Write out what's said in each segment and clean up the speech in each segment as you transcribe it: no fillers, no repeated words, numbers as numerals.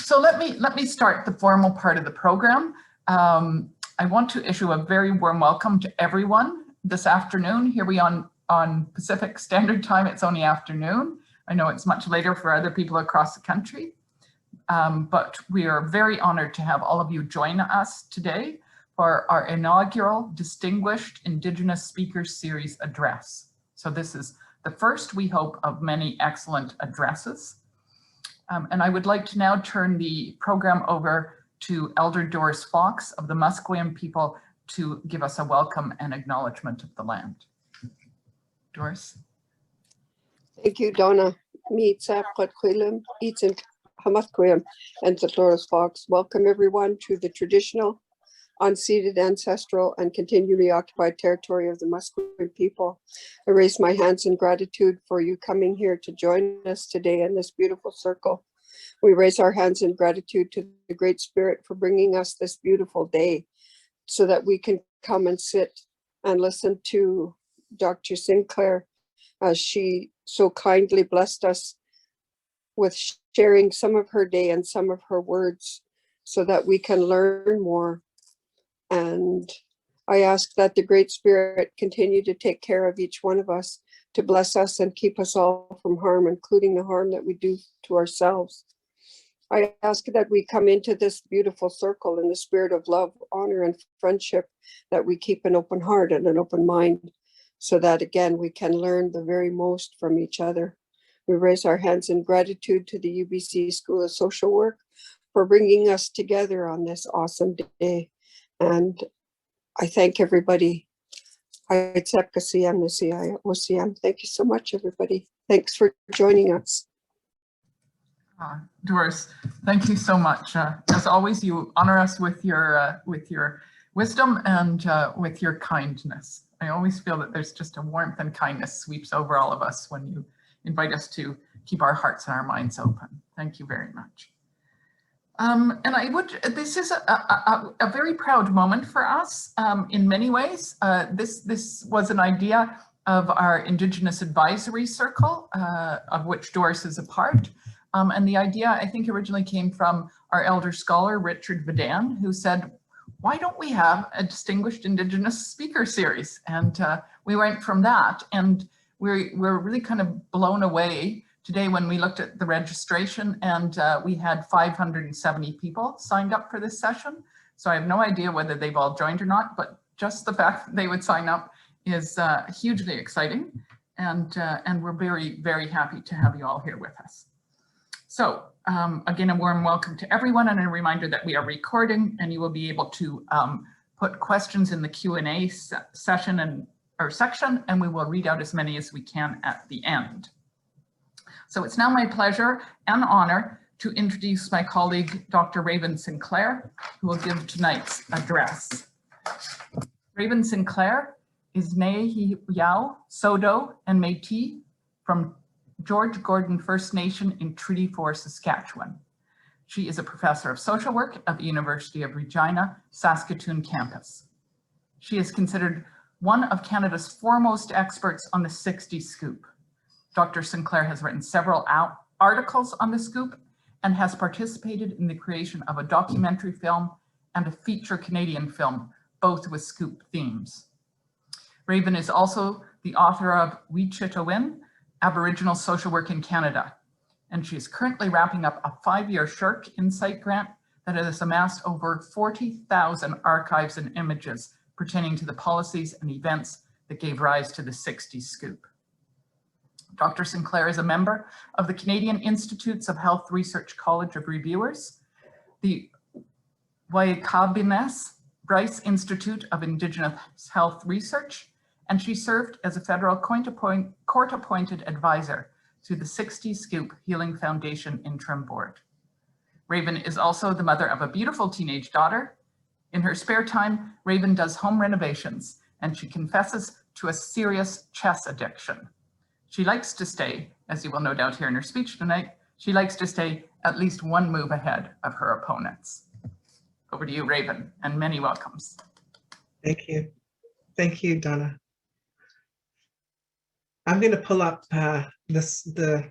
So let me start the formal part of the program. I want to issue a very warm welcome to everyone this afternoon. Here we on Pacific Standard Time, it's only afternoon. I know it's much later for other people across the country, but we are very honored to have all of you join us today for our inaugural Distinguished Indigenous Speakers Series address. So this is the first, we hope, of many excellent addresses. And I would like to now turn the program over to Elder Doris Fox of the Musqueam people to give us a welcome and acknowledgement of the land. Doris. Thank you, Donna. And Doris Fox. Welcome everyone to the traditional, unceded, ancestral, and continually occupied territory of the Musqueam people. I raise my hands in gratitude for you coming here to join us today in this beautiful circle. We raise our hands in gratitude to the Great Spirit for bringing us this beautiful day so that we can come and sit and listen to Dr. Sinclair as she so kindly blessed us with sharing some of her day and some of her words so that we can learn more. And I ask that the Great Spirit continue to take care of each one of us, to bless us and keep us all from harm, including the harm that we do to ourselves. I ask that we come into this beautiful circle in the spirit of love, honor, and friendship, that we keep an open heart and an open mind, so that again, we can learn the very most from each other. We raise our hands in gratitude to the UBC School of Social Work for bringing us together on this awesome day. And I thank everybody. Thank you so much, everybody. Thanks for joining us. Doris, thank you so much. As always, you honor us with your wisdom and with your kindness. I always feel that there's just a warmth and kindness sweeps over all of us when you invite us to keep our hearts and our minds open. Thank you very much. This is a very proud moment for us in many ways. This was an idea of our Indigenous Advisory Circle, of which Doris is a part. And the idea, I think, originally came from our elder scholar, Richard Vadan, who said, why don't we have a Distinguished Indigenous Speaker Series? And we went from that, and we're really kind of blown away today when we looked at the registration, and we had 570 people signed up for this session. So I have no idea whether they've all joined or not, but just the fact that they would sign up is hugely exciting. And we're very, very happy to have you all here with us. So again, a warm welcome to everyone, and a reminder that we are recording, and you will be able to put questions in the Q&A section, and we will read out as many as we can at the end. So it's now my pleasure and honor to introduce my colleague, Dr. Raven Sinclair, who will give tonight's address. Raven Sinclair is Nehi Yao, Sodo, and Métis from George Gordon First Nation in Treaty 4, Saskatchewan. She is a professor of social work at the University of Regina, Saskatoon campus. She is considered one of Canada's foremost experts on the 60s Scoop. Dr. Sinclair has written several articles on the Scoop and has participated in the creation of a documentary film and a feature Canadian film, both with Scoop themes. Raven is also the author of Wechitowin, Aboriginal Social Work in Canada, and she is currently wrapping up a 5-year SHARC Insight grant that has amassed over 40,000 archives and images pertaining to the policies and events that gave rise to the 60s Scoop. Dr. Sinclair is a member of the Canadian Institutes of Health Research College of Reviewers, the Waikabines Bryce Institute of Indigenous Health Research, and she served as a federal court-appointed advisor to the 60s Scoop Healing Foundation Interim Board. Raven is also the mother of a beautiful teenage daughter. In her spare time, Raven does home renovations, and she confesses to a serious chess addiction. She likes to stay, as you will no doubt hear in her speech tonight, she likes to stay at least one move ahead of her opponents. Over to you, Raven, and many welcomes. Thank you. Thank you, Donna. I'm going to pull up the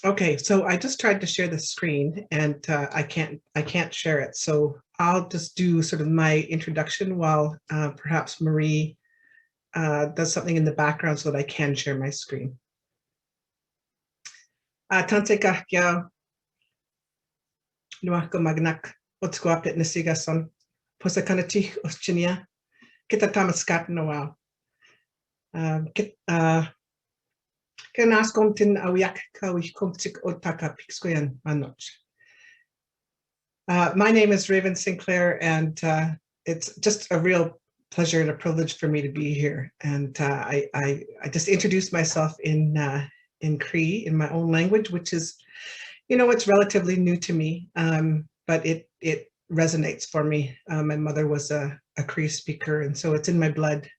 Okay, so I just tried to share the screen and I can't share it. So I'll just do sort of my introduction while perhaps Marie does something in the background so that I can share my screen. Tante kahkia nuako magnak otsquapit nasigason posakanati oschinia kita tamaskat noao. Kenaskomtin awiak kawi komtik otaka pixquyan manoch. My name is Raven Sinclair, and it's just a real pleasure and a privilege for me to be here. And I just introduced myself in Cree, in my own language, which is, you know, it's relatively new to me, but it resonates for me. My mother was a Cree speaker, and so it's in my blood.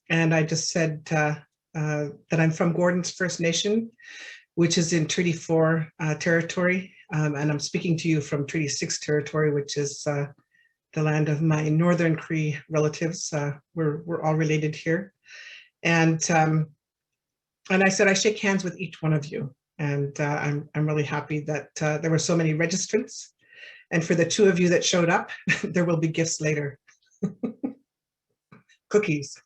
And I just said that I'm from Gordon's First Nation, which is in Treaty 4 territory. And I'm speaking to you from Treaty 6 territory, which is the land of my Northern Cree relatives. We're all related here. And I said, I shake hands with each one of you. And I'm really happy that there were so many registrants. And for the 2 of you that showed up, there will be gifts later. Cookies.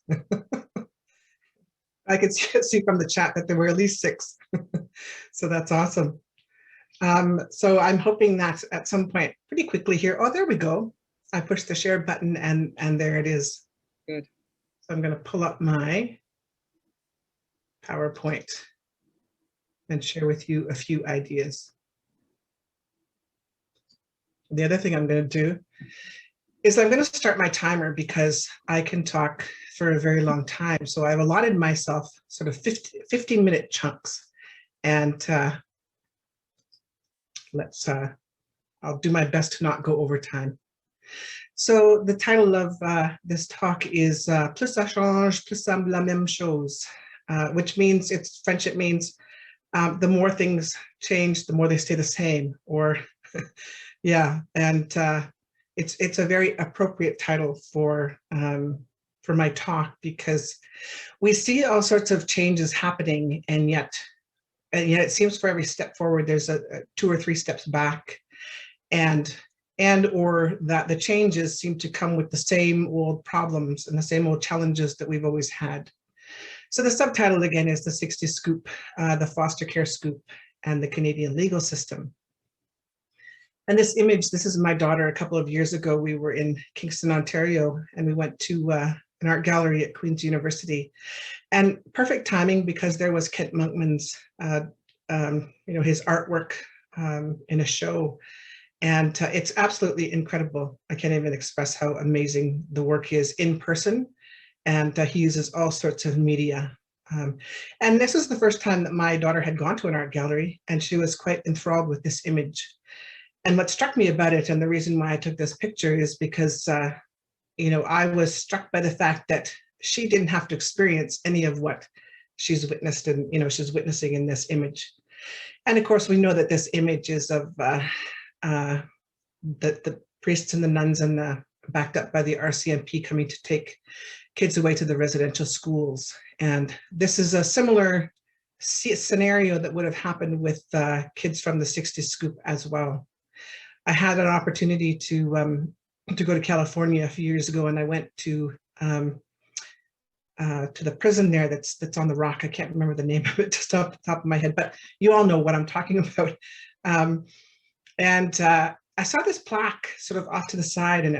I could see from the chat that there were at least 6. So that's awesome. So I'm hoping that at some point, pretty quickly here, oh, there we go. I pushed the share button and there it is. Good. So I'm going to pull up my PowerPoint and share with you a few ideas. The other thing I'm going to do is I'm going to start my timer because I can talk for a very long time. So I've allotted myself sort of 15-minute chunks, and I'll do my best to not go over time. So the title of this talk is Plus ça change, plus semble la même chose, which means, it's French, it means the more things change, the more they stay the same, or yeah, and it's a very appropriate title for my talk, because we see all sorts of changes happening, and yet it seems for every step forward there's a 2 or 3 steps back, and or that the changes seem to come with the same old problems and the same old challenges that we've always had. So the subtitle again is the 60s Scoop, the foster care scoop, and the Canadian legal system. And this image, this is my daughter. A couple of years ago, we were in Kingston, Ontario, and we went to an art gallery at Queen's University. And perfect timing, because there was Kent Monkman's, his artwork in a show. And it's absolutely incredible. I can't even express how amazing the work is in person. And he uses all sorts of media. And this is the first time that my daughter had gone to an art gallery, and she was quite enthralled with this image. And what struck me about it, and the reason why I took this picture, is because, I was struck by the fact that she didn't have to experience any of what she's witnessed and, she's witnessing in this image. And of course, we know that this image is of the priests and the nuns and backed up by the RCMP coming to take kids away to the residential schools. And this is a similar scenario that would have happened with kids from the 60s Scoop as well. I had an opportunity to go to California a few years ago, and I went to the prison there that's on the rock. I can't remember the name of it just off the top of my head, but you all know what I'm talking about. And I saw this plaque sort of off to the side, and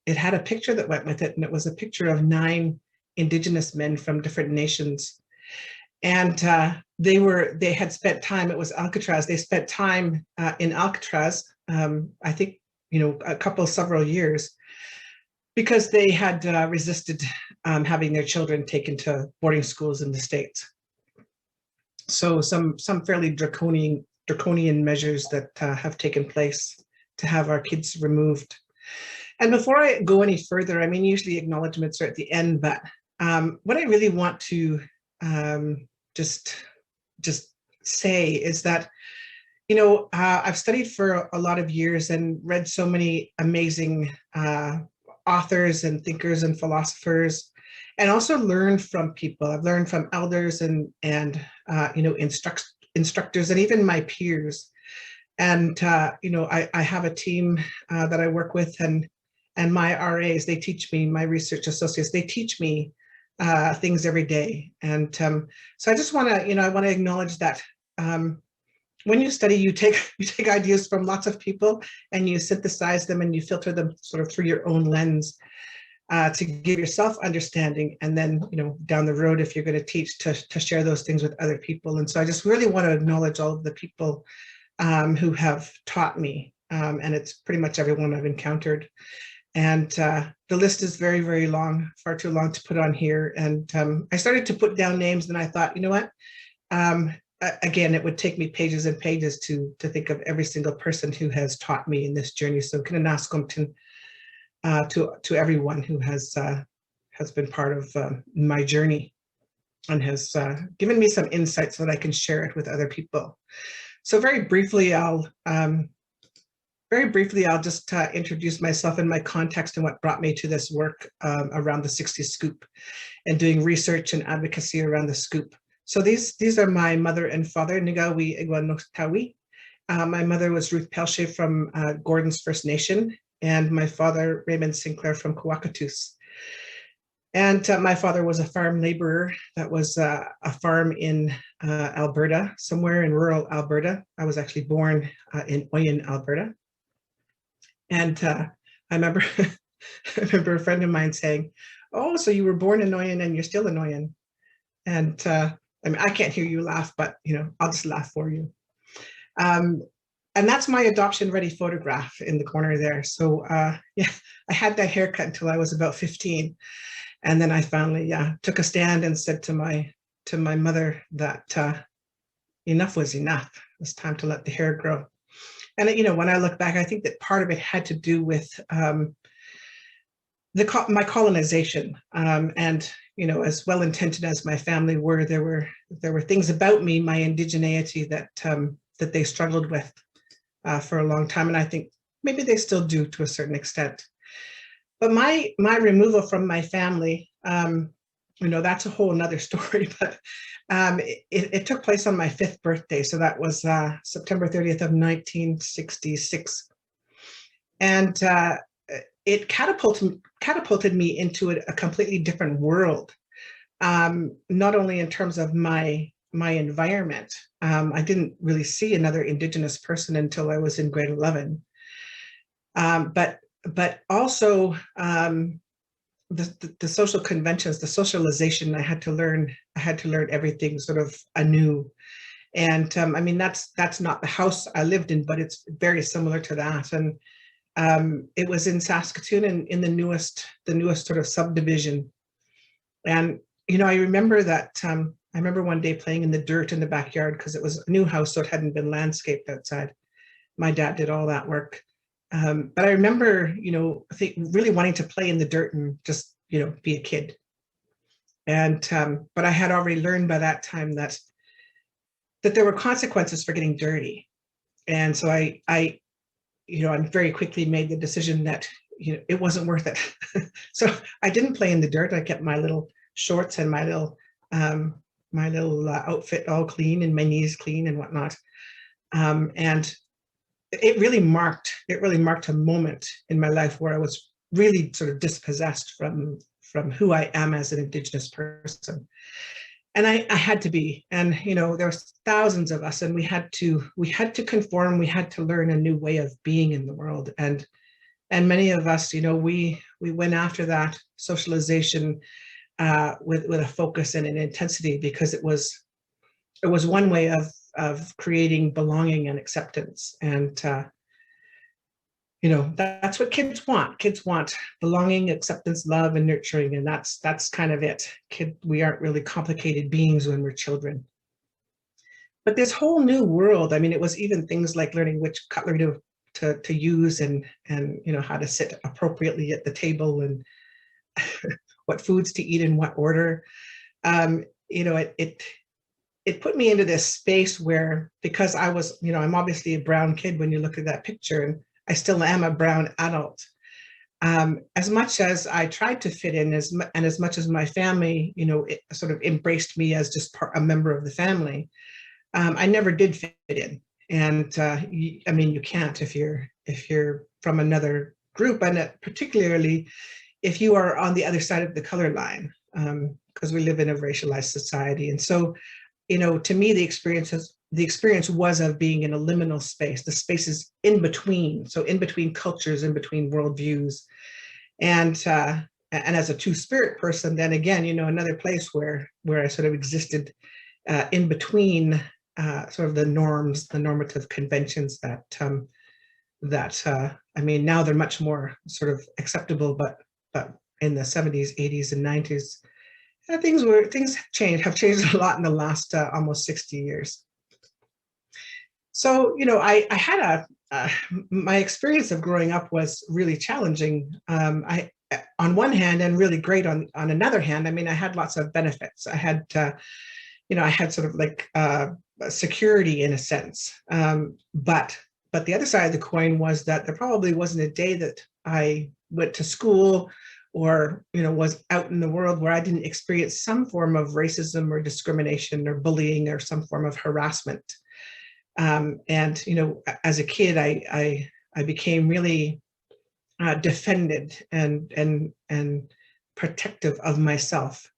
it had a picture that went with it, and it was a picture of 9 Indigenous men from different nations. And they had spent time, it was Alcatraz, they spent time in Alcatraz, I think, several years, because they had resisted having their children taken to boarding schools in the States. So some fairly draconian measures that have taken place to have our kids removed. And before I go any further, I mean, usually acknowledgements are at the end, but what I really want to just say is that, I've studied for a lot of years and read so many amazing authors and thinkers and philosophers, and also learned from people. I've learned from elders and instructors and even my peers. And, you know, I have a team that I work with, and my RAs, they teach me, my research associates, they teach me things every day. And so I just want to, you know, I want to acknowledge that when you study, you take ideas from lots of people and you synthesize them and you filter them sort of through your own lens to give yourself understanding. And then, you know, down the road, if you're going to teach, to share those things with other people. And so I just really want to acknowledge all of the people who have taught me. And it's pretty much everyone I've encountered. And the list is very, very long, far too long to put on here. And I started to put down names, and I thought, you know what? Again, it would take me pages and pages to think of every single person who has taught me in this journey. So Kinanaskomtin to everyone who has been part of my journey and has given me some insights so that I can share it with other people. So very briefly, I'll just introduce myself and my context and what brought me to this work around the 60s Scoop and doing research and advocacy around the Scoop. So these are my mother and father, Nigawi Igwanoktawi. My mother was Ruth Pelche from Gordon's First Nation, and my father, Raymond Sinclair from Kawakatus. And my father was a farm laborer. That was a farm in Alberta, somewhere in rural Alberta. I was actually born in Oyen, Alberta. And I remember a friend of mine saying, "Oh, so you were born in Oyen and you're still in Oyen." And I mean, I can't hear you laugh, but you know, I'll just laugh for you. And that's my adoption ready photograph in the corner there. So yeah, I had that haircut until I was about 15. And then I finally took a stand and said to my mother that enough was enough. It was time to let the hair grow. And you know, when I look back, I think that part of it had to do with my colonization. And you know, as well intentioned as my family were, there were things about me, my indigeneity, that they struggled with for a long time, and I think maybe they still do to a certain extent. But my removal from my family, you know, that's a whole nother story. But it took place on my 5th birthday, so that was September 30th of 1966, and it catapulted me into a completely different world. Not only in terms of my environment, I didn't really see another Indigenous person until I was in grade 11, but also the social conventions, the socialization. I had to learn everything sort of anew. And I mean, that's not the house I lived in, but it's very similar to that. And it was in Saskatoon, and in the newest sort of subdivision. And you know, I remember one day playing in the dirt in the backyard because it was a new house, so it hadn't been landscaped outside. My dad did all that work. But I remember, you know, really wanting to play in the dirt and just, you know, be a kid. And but I had already learned by that time that there were consequences for getting dirty. And so I you know, I very quickly made the decision that, you know, it wasn't worth it. So I didn't play in the dirt. I kept my little shorts and my little outfit all clean and my knees clean and whatnot. And it really marked a moment in my life where I was really sort of dispossessed from who I am as an Indigenous person. And I had to be, and you know, there was thousands of us, and we had to conform. We had to learn a new way of being in the world, and many of us, you know, we went after that socialization with a focus and an intensity, because it was one way of creating belonging and acceptance. And you know, that's what kids want. Kids want belonging, acceptance, love, and nurturing, and that's kind of it. We aren't really complicated beings when we're children. But this whole new world, I mean, it was even things like learning which cutlery to use, and you know, how to sit appropriately at the table, and what foods to eat in what order. You know, it put me into this space where, because I was, you know, I'm obviously a brown kid when you look at that picture, and I still am a brown adult. As much as I tried to fit in, and as much as my family, you know, it sort of embraced me as just a member of the family, I never did fit in. And I mean, you can't if you're from another group, and particularly if you are on the other side of the color line, because we live in a racialized society. And so, you know, to me, the experience was of being in a liminal space. The space is in between, so in between cultures, in between worldviews, and as a two-spirit person, then again, you know, another place where I sort of existed in between sort of the norms, the normative conventions that I mean, now they're much more sort of acceptable, but in the 70s, 80s, and 90s, things have changed a lot in the last almost 60 years. So, you know, I had my experience of growing up was really challenging. On one hand, and really great on another hand. I mean, I had lots of benefits. I had, you know, I had sort of like security in a sense. But the other side of the coin was that there probably wasn't a day that I went to school or, you know, was out in the world where I didn't experience some form of racism or discrimination or bullying or some form of harassment. And, you know, as a kid, I became really defended and protective of myself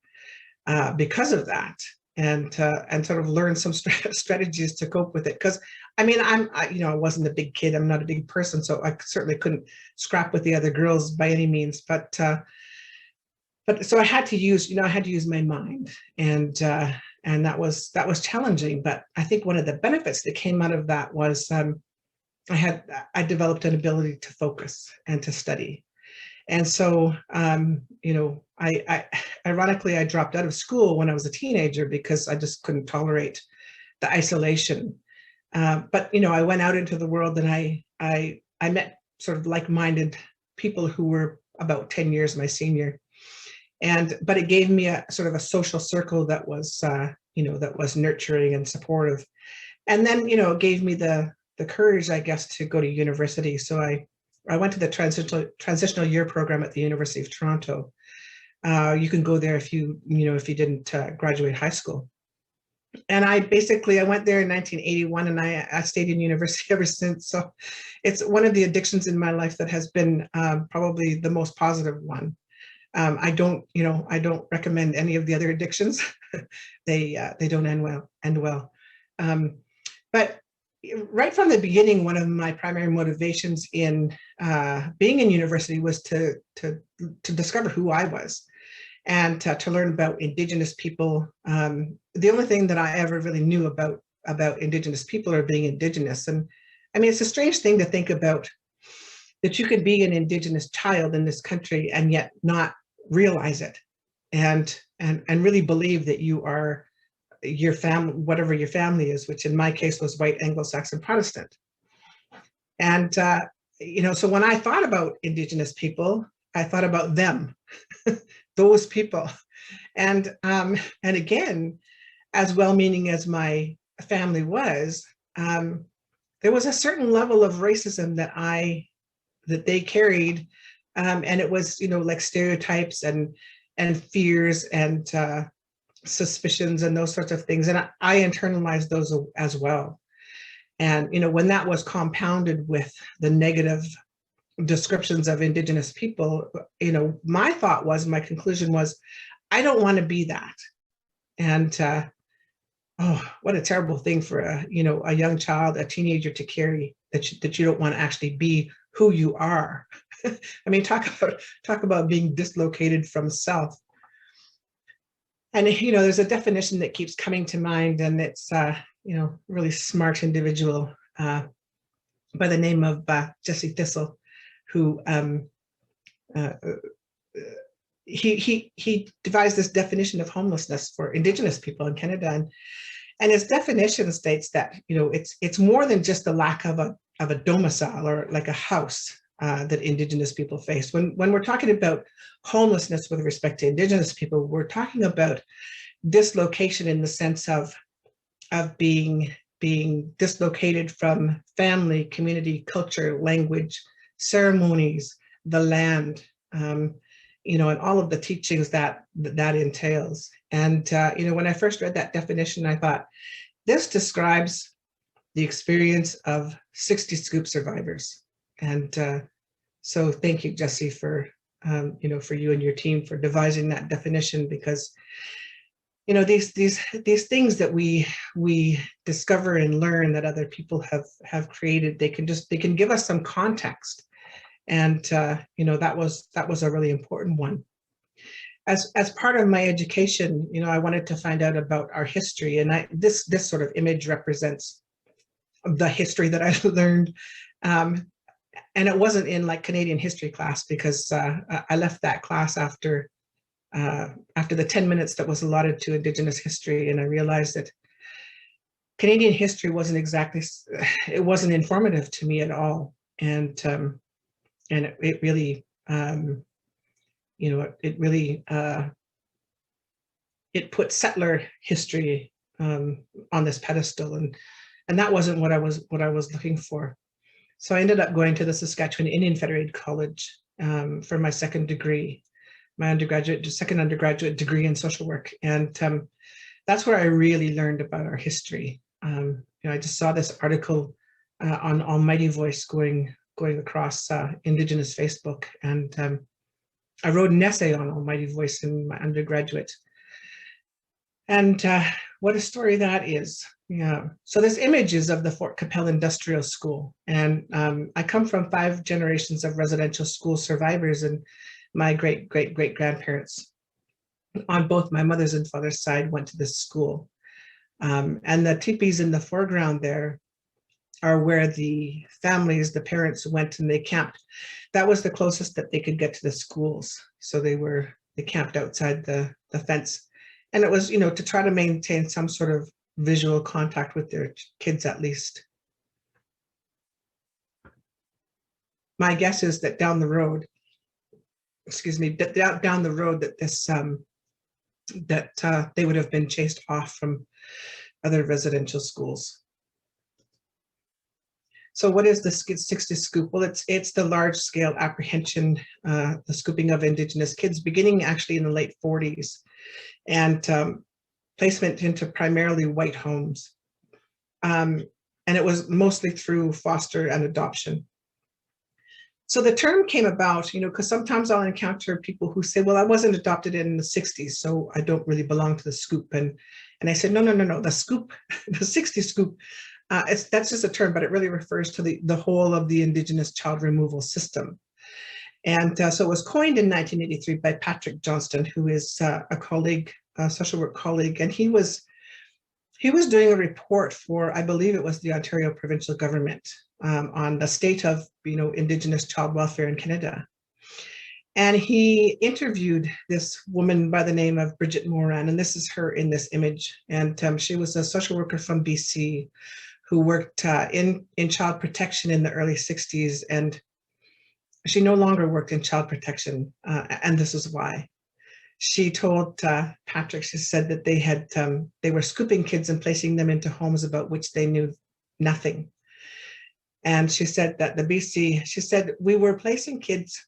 because of that, and sort of learned some strategies to cope with it. Because I mean, you know, I wasn't a big kid. I'm not a big person, so I certainly couldn't scrap with the other girls by any means. But so I had to use, you know, I had to use my mind, and that was challenging. But I think one of the benefits that came out of that was I developed an ability to focus and to study. And so, you know, I ironically, I dropped out of school when I was a teenager because I just couldn't tolerate the isolation. But, you know, I went out into the world, and I met sort of like-minded people who were about 10 years my senior. But it gave me a sort of a social circle that was, you know, that was nurturing and supportive. And then, you know, it gave me the courage, I guess, to go to university. So I went to the transitional year program at the University of Toronto. You can go there if you didn't graduate high school. And I went there in 1981, and I stayed in university ever since. So it's one of the addictions in my life that has been probably the most positive one. I don't recommend any of the other addictions. They don't end well. But right from the beginning, one of my primary motivations in being in university was to discover who I was, and to learn about Indigenous people. The only thing that I ever really knew about Indigenous people are being Indigenous. And I mean, it's a strange thing to think about, that you could be an Indigenous child in this country and yet not realize it, and really believe that you are your family, whatever your family is, which in my case was white Anglo-Saxon Protestant. And you know, so when I thought about Indigenous people, I thought about them, those people. And again, as well-meaning as my family was, there was a certain level of racism that they carried, and it was, you know, like stereotypes and fears and suspicions and those sorts of things. And I internalized those as well. And, you know, when that was compounded with the negative descriptions of Indigenous people, you know, my conclusion was, I don't want to be that. And oh, what a terrible thing for a young child, a teenager to carry, that you don't want to actually be who you are. I mean, talk about being dislocated from self. And, you know, there's a definition that keeps coming to mind, and it's, you know, really smart individual by the name of Jesse Thistle, who he devised this definition of homelessness for Indigenous people in Canada. And his definition states that, you know, it's more than just the lack of a domicile or like a house that Indigenous people face. When we're talking about homelessness with respect to Indigenous people, we're talking about dislocation in the sense of being dislocated from family, community, culture, language, ceremonies, the land, you know, and all of the teachings that entails. And, you know, when I first read that definition, I thought, this describes the experience of 60 Scoop survivors. And so thank you, Jesse, for, for you and your team for devising that definition, because these things that we discover and learn that other people have created, they can give us some context, and that was a really important one. As part of my education, I wanted to find out about our history, and this sort of image represents the history that I learned, and it wasn't in like Canadian history class, because I left that class after the 10 minutes that was allotted to Indigenous history, and I realized that Canadian history wasn't informative to me at all, and it really it put settler history on this pedestal, and that wasn't what I was looking for. So I ended up going to the Saskatchewan Indian Federated College for my second degree, my second undergraduate degree in social work, and that's where I really learned about our history. I just saw this article on Almighty Voice going across Indigenous Facebook, and I wrote an essay on Almighty Voice in my undergraduate. And what a story that is. Yeah. So this image is of the Fort Capel Industrial School. And I come from 5 generations of residential school survivors, and my great-great-great-grandparents on both my mother's and father's side went to this school. And the teepees in the foreground there are where the families, the parents went and they camped. That was the closest that they could get to the schools. So they camped outside the fence. And it was, to try to maintain some sort of visual contact with their kids at least. My guess is that down the road, down the road that this, they would have been chased off from other residential schools. So what is the 60 Scoop? Well, it's the large-scale apprehension, the scooping of Indigenous kids, beginning actually in the late 40s, and placement into primarily white homes. And it was mostly through foster and adoption. So the term came about, because sometimes I'll encounter people who say, well, I wasn't adopted in the 60s, so I don't really belong to the Scoop. And I said, no, the Scoop, the 60 Scoop, that's just a term, but it really refers to the whole of the Indigenous Child Removal System. And so it was coined in 1983 by Patrick Johnston, who is a colleague, a social work colleague, and he was doing a report for, I believe it was the Ontario provincial government, on the state of Indigenous child welfare in Canada. And he interviewed this woman by the name of Bridget Moran, and this is her in this image. And she was a social worker from BC who worked in child protection in the early 60s, and she no longer worked in child protection, and this is why. She told Patrick, she said that they were scooping kids and placing them into homes about which they knew nothing. And she said that she said, we were placing kids,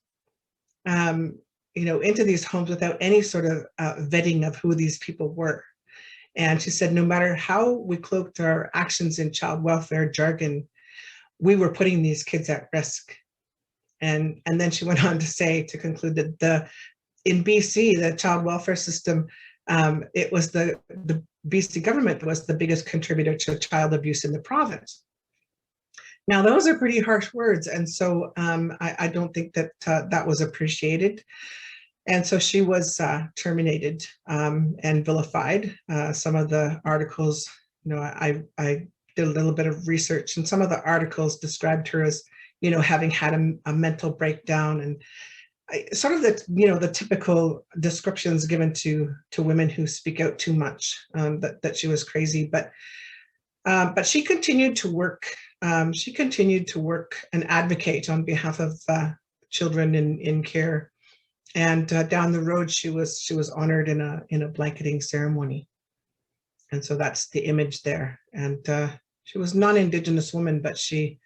into these homes without any sort of vetting of who these people were. And she said, no matter how we cloaked our actions in child welfare jargon, we were putting these kids at risk. And then she went on to conclude that in BC, the child welfare system, it was the BC government was the biggest contributor to child abuse in the province. Now, those are pretty harsh words, and so I don't think that that was appreciated. And so she was terminated and vilified. Some of the articles, I did a little bit of research, and some of the articles described her as, having had a mental breakdown, and sort of the typical descriptions given to women who speak out too much, that she was crazy. But she continued to work. She continued to work and advocate on behalf of children in care. And down the road, she was honored in a blanketing ceremony. And so that's the image there. And she was a non-Indigenous woman, but she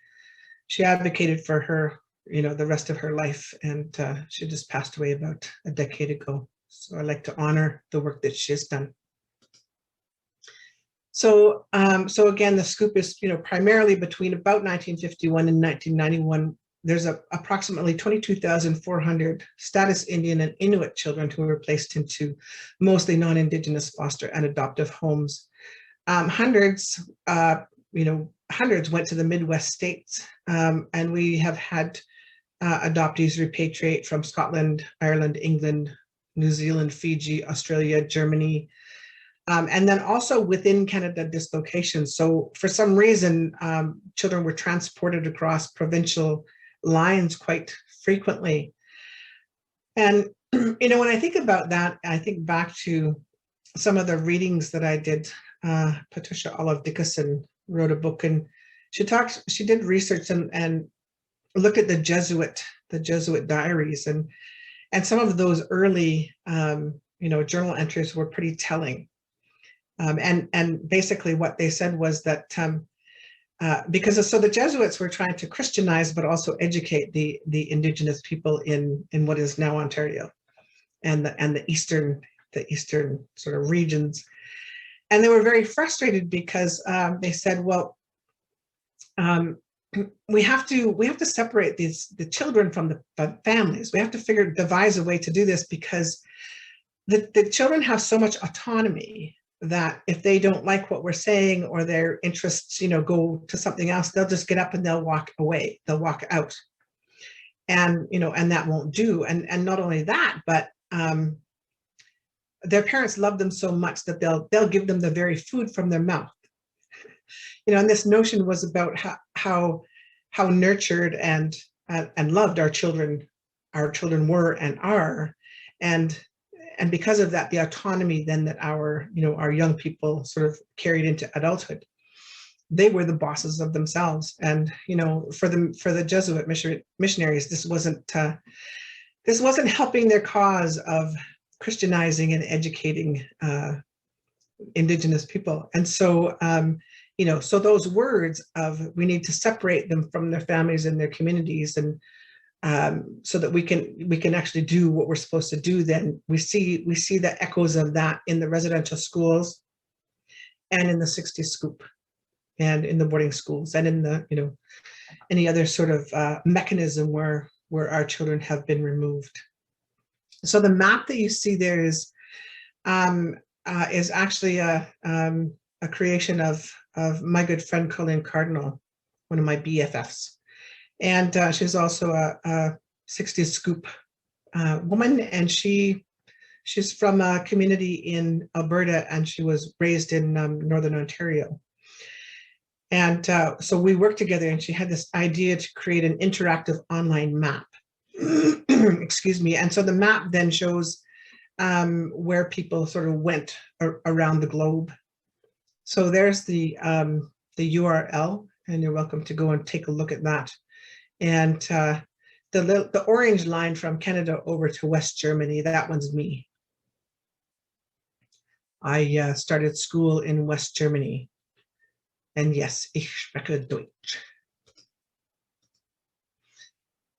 advocated for her, the rest of her life. And she just passed away about a decade ago. So I like to honor the work that she has done. So, so again, the scoop is, primarily between about 1951 and 1991. There's approximately 22,400 status Indian and Inuit children who were placed into mostly non-Indigenous foster and adoptive homes. Hundreds went to the Midwest states, and we have had adoptees repatriate from Scotland, Ireland, England, New Zealand, Fiji, Australia, Germany, and then also within Canada dislocations. So for some reason, children were transported across provincial lines quite frequently. And, when I think about that, I think back to some of the readings that I did. Patricia Olive Dickinson wrote a book, and she did research and looked at the Jesuit diaries, and some of those early, journal entries were pretty telling. And basically what they said was that because the Jesuits were trying to Christianize, but also educate the Indigenous people in what is now Ontario and the eastern sort of regions. And they were very frustrated because they said, well, we have to separate the children from the families. We have to devise a way to do this, because the children have so much autonomy that if they don't like what we're saying, or their interests, go to something else, they'll just get up and they'll walk away. They'll walk out, and and that won't do. And not only that, but their parents love them so much that they'll give them the very food from their mouth. And this notion was about how nurtured and loved our children were and are, and because of that, the autonomy then that our young people sort of carried into adulthood, they were the bosses of themselves. And for the Jesuit missionaries, this wasn't helping their cause of Christianizing and educating Indigenous people. And so so those words of we need to separate them from their families and their communities, and so that we can actually do what we're supposed to do, then we see the echoes of that in the residential schools, and in the 60s Scoop, and in the boarding schools, and in the any other sort of mechanism where our children have been removed. So the map that you see there is actually a creation of my good friend Colleen Cardinal, one of my BFFs. And she's also a 60s Scoop woman, and she's from a community in Alberta, and she was raised in Northern Ontario. And so we worked together, and she had this idea to create an interactive online map. Excuse me. And so the map then shows where people sort of went around the globe. So there's the URL, and you're welcome to go and take a look at that. And the orange line from Canada over to West Germany, that one's me. I started school in West Germany. And yes, ich spreche Deutsch.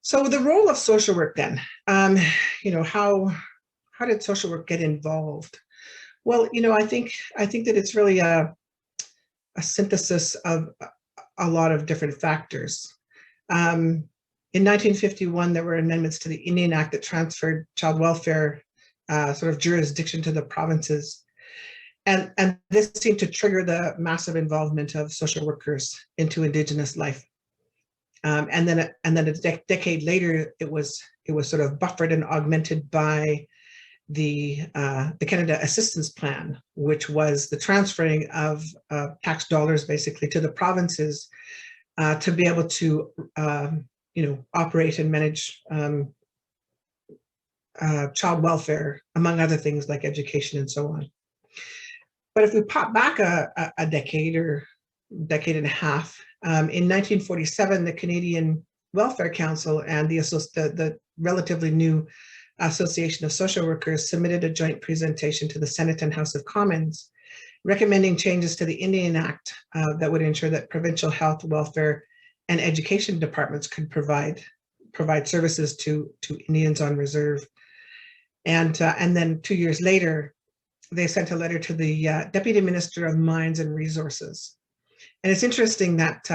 So the role of social work then, how did social work get involved? Well, I think that it's really a synthesis of a lot of different factors. In 1951, there were amendments to the Indian Act that transferred child welfare sort of jurisdiction to the provinces. And this seemed to trigger the massive involvement of social workers into Indigenous life. And then a decade later, it was sort of buffered and augmented by the Canada Assistance Plan, which was the transferring of tax dollars basically to the provinces to be able to operate and manage child welfare, among other things like education and so on. But if we pop back a decade or decade and a half, in 1947, the Canadian Welfare Council and the relatively new Association of Social Workers submitted a joint presentation to the Senate and House of Commons, recommending changes to the Indian Act that would ensure that provincial health, welfare, and education departments could provide services to Indians on reserve. And then 2 years later, they sent a letter to the Deputy Minister of Mines and Resources. And it's interesting that,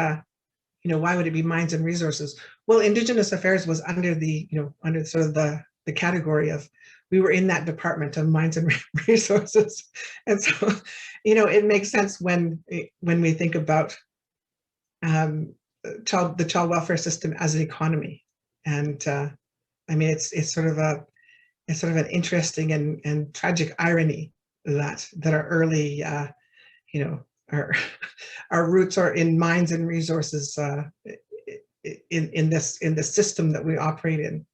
why would it be mines and resources? Well, Indigenous Affairs was under the, under sort of the category of, we were in that department of mines and resources. And so, it makes sense when we think about the child welfare system as an economy. And I mean, it's sort of an interesting and tragic irony that our early, our roots are in mines and resources in this system that we operate in.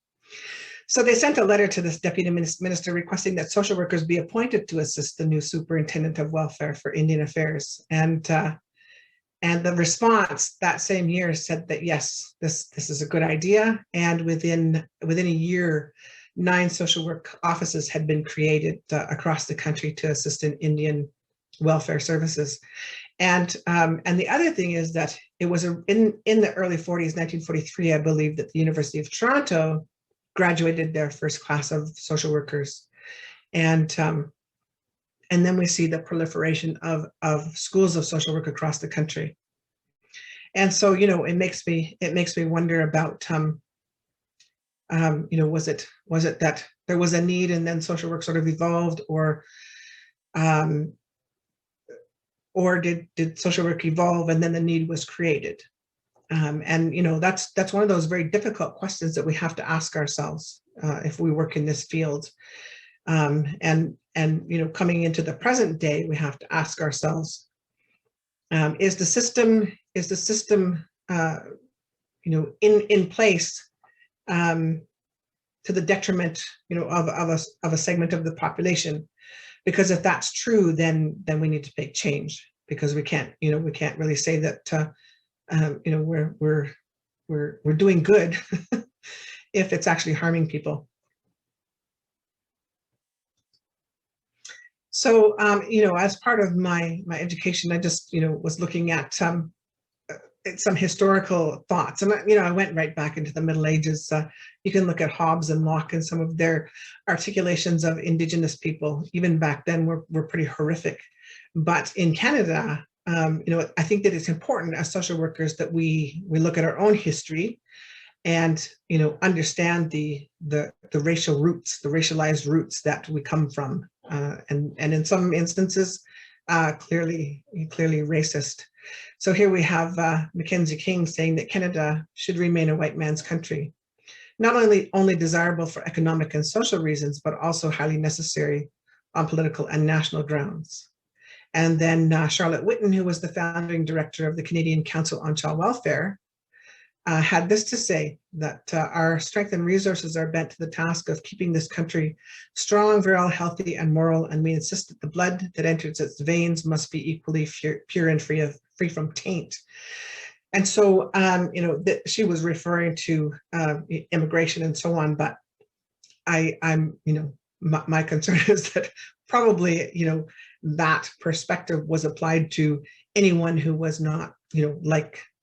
So they sent a letter to this deputy minister requesting that social workers be appointed to assist the new superintendent of welfare for Indian Affairs. And the response that same year said that, yes, this is a good idea. And within a year, 9 social work offices had been created across the country to assist in Indian welfare services. And the other thing is that it was in the early 40s, 1943, I believe, that the University of Toronto graduated their first class of social workers. And then we see the proliferation of schools of social work across the country. And so, it makes me wonder about, was it that there was a need and then social work sort of evolved, or did social work evolve and then the need was created? And that's one of those very difficult questions that we have to ask ourselves if we work in this field. And coming into the present day, we have to ask ourselves: is the system in place to the detriment of a segment of the population? Because if that's true, then we need to make change, because we can't really say that we're doing good if it's actually harming people. So as part of my education, I just was looking at some historical thoughts, and I went right back into the Middle Ages. You can look at Hobbes and Locke and some of their articulations of Indigenous people. Even back then, were pretty horrific. But in Canada, I think that it's important as social workers that we look at our own history and understand the racial roots, the racialized roots that we come from, and in some instances, clearly racist. So here we have Mackenzie King saying that Canada should remain a white man's country, not only desirable for economic and social reasons, but also highly necessary on political and national grounds. And then Charlotte Whitten, who was the founding director of the Canadian Council on Child Welfare, had this to say, that our strength and resources are bent to the task of keeping this country strong, virile, healthy, and moral, and we insist that the blood that enters its veins must be equally pure and free from taint. And so, she was referring to immigration and so on, but my concern is that probably, that perspective was applied to anyone who was not,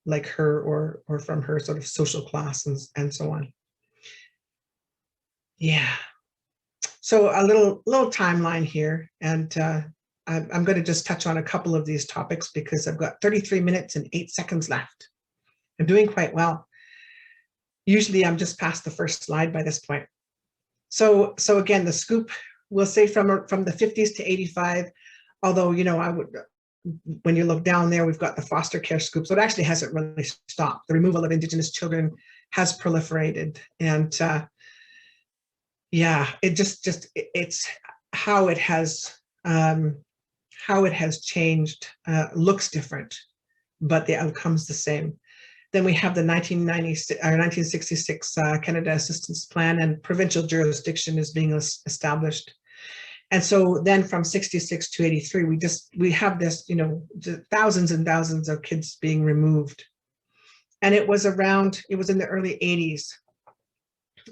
like her or from her sort of social class and so on. Yeah. So a little timeline here, and I'm going to just touch on a couple of these topics because I've got 33 minutes and 8 seconds left. I'm doing quite well. Usually I'm just past the first slide by this point. So again, the scoop, we'll say from the 50s to 85, although, when you look down there, we've got the foster care scoop. So it actually hasn't really stopped. The removal of Indigenous children has proliferated. And it's how it has changed, looks different, but the outcome's the same. Then we have the 1966 Canada Assistance Plan, and provincial jurisdiction is being established. And so then from 66 to 83, we have this, thousands and thousands of kids being removed. And it was in the early 80s.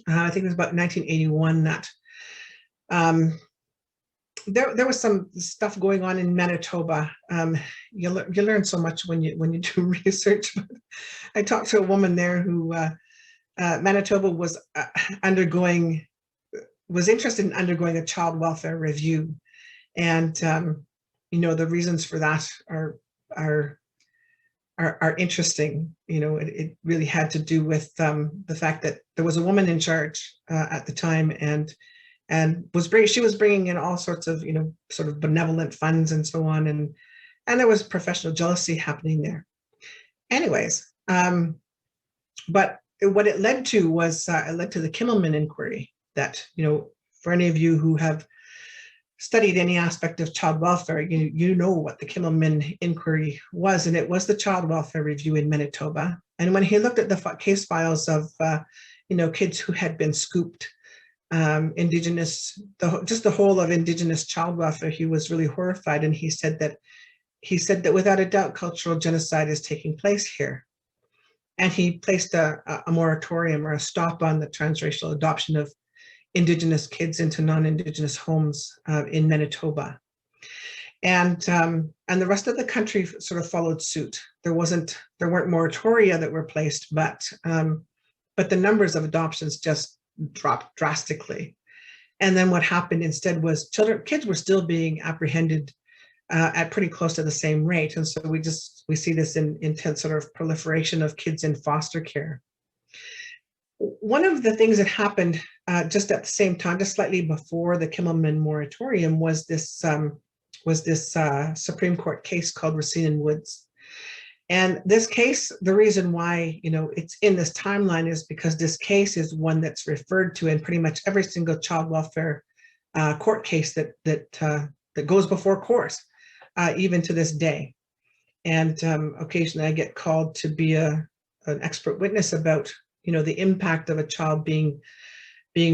I think it was about 1981 that there was some stuff going on in Manitoba. You learn so much when you do research. I talked to a woman there who Manitoba was interested in undergoing a child welfare review. And, you know, the reasons for that are interesting. You know, it really had to do with the fact that there was a woman in charge at the time, and she was bringing in all sorts of, you know, sort of benevolent funds and so on, and there was professional jealousy happening there. Anyways, but what it led to was it led to the Kimmelman inquiry. That, you know, for any of you who have studied any aspect of child welfare, you know what the Kimmelman inquiry was, and it was the Child Welfare Review in Manitoba. And when he looked at the case files of, you know, kids who had been scooped, Indigenous, just the whole of Indigenous child welfare, he was really horrified, and he said that without a doubt, cultural genocide is taking place here. And he placed a moratorium or a stop on the transracial adoption of Indigenous kids into non-Indigenous homes in Manitoba. And the rest of the country sort of followed suit. There weren't moratoria that were placed, but the numbers of adoptions just dropped drastically. And then what happened instead was kids were still being apprehended at pretty close to the same rate. And so we see this intense sort of proliferation of kids in foster care. One of the things that happened just at the same time, just slightly before the Kimmelman moratorium, was this Supreme Court case called Racine and Woods. And this case, the reason why, you know, it's in this timeline is because this case is one that's referred to in pretty much every single child welfare court case that goes before courts, even to this day. And occasionally I get called to be an expert witness about, you know, the impact of a child being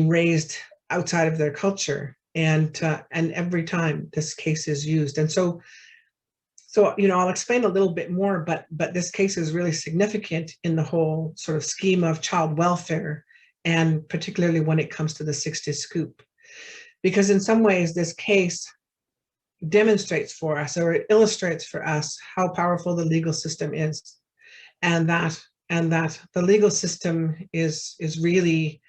raised outside of their culture, and every time this case is used. And so you know, I'll explain a little bit more, but this case is really significant in the whole sort of scheme of child welfare, and particularly when it comes to the Sixties Scoop, because in some ways this case demonstrates for us, or it illustrates for us, how powerful the legal system is, and that the legal system is really,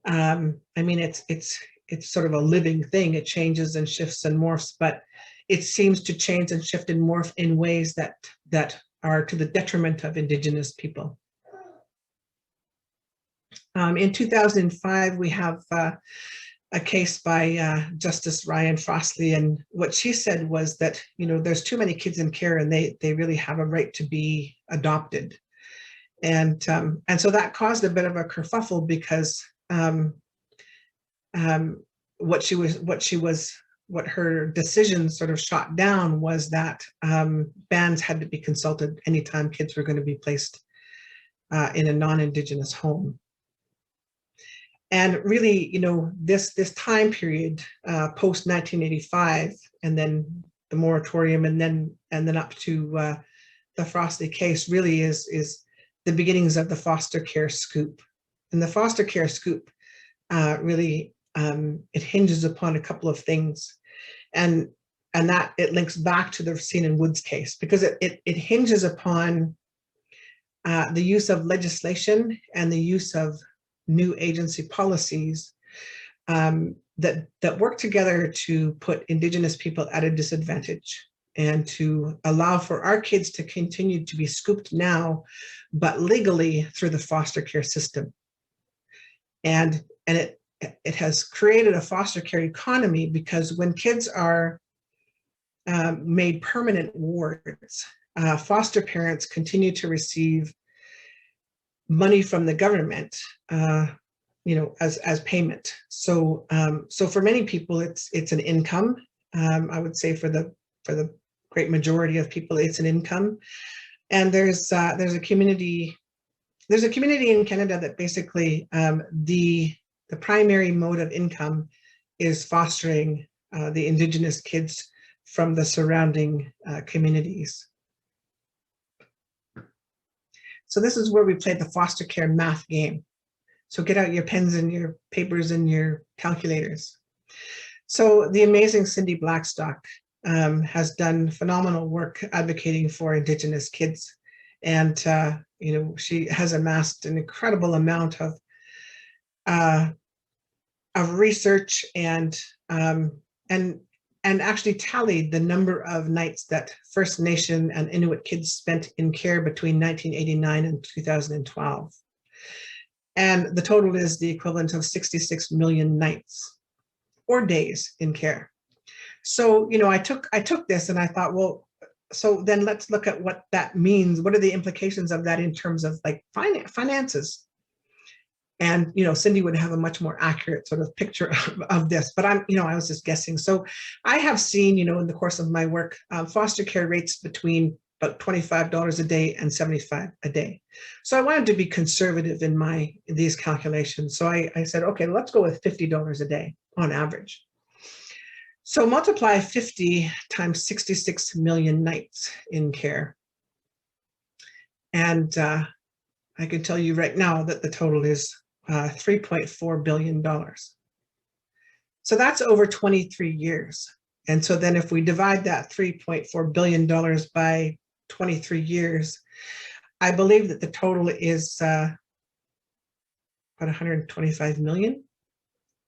I mean, it's sort of a living thing. It changes and shifts and morphs, but it seems to change and shift and morph in ways that are to the detriment of Indigenous people. In 2005, we have a case by Justice Ryan Frostley, and what she said was that, you know, there's too many kids in care, and they really have a right to be adopted. And so that caused a bit of a kerfuffle, because what her decision sort of shot down was that bans had to be consulted anytime kids were going to be placed in a non-Indigenous home. And really, you know, this time period post 1985, and then the moratorium, and then up to the Frostley case, really is the beginnings of the foster care scoop. And the foster care scoop really, it hinges upon a couple of things, and that it links back to the Racine and Woods case, because it hinges upon the use of legislation and the use of new agency policies that work together to put Indigenous people at a disadvantage, and to allow for our kids to continue to be scooped now, but legally through the foster care system. And it has created a foster care economy, because when kids are made permanent wards, foster parents continue to receive money from the government, you know, as payment. So for many people, it's an income. I would say for the great majority of people, it's an income. And there's a community in Canada that basically the primary mode of income is fostering the Indigenous kids from the surrounding communities. So this is where we play the foster care math game. So get out your pens and your papers and your calculators. So the amazing Cindy Blackstock has done phenomenal work advocating for Indigenous kids. And, you know, she has amassed an incredible amount of research and and actually tallied the number of nights that First Nation and Inuit kids spent in care between 1989 and 2012. And the total is the equivalent of 66 million nights or days in care. So, you know, I took this and I thought, well, so then let's look at what that means. What are the implications of that in terms of like finances? And, you know, Cindy would have a much more accurate sort of picture of this, but I was just guessing. So I have seen, you know, in the course of my work, foster care rates between about $25 a day and $75 a day. So I wanted to be conservative in these calculations. So I said, okay, let's go with $50 a day on average. So multiply 50 times 66 million nights in care. And I can tell you right now that the total is $3.4 billion. So that's over 23 years. And so then if we divide that $3.4 billion by 23 years, I believe that the total is about 125 million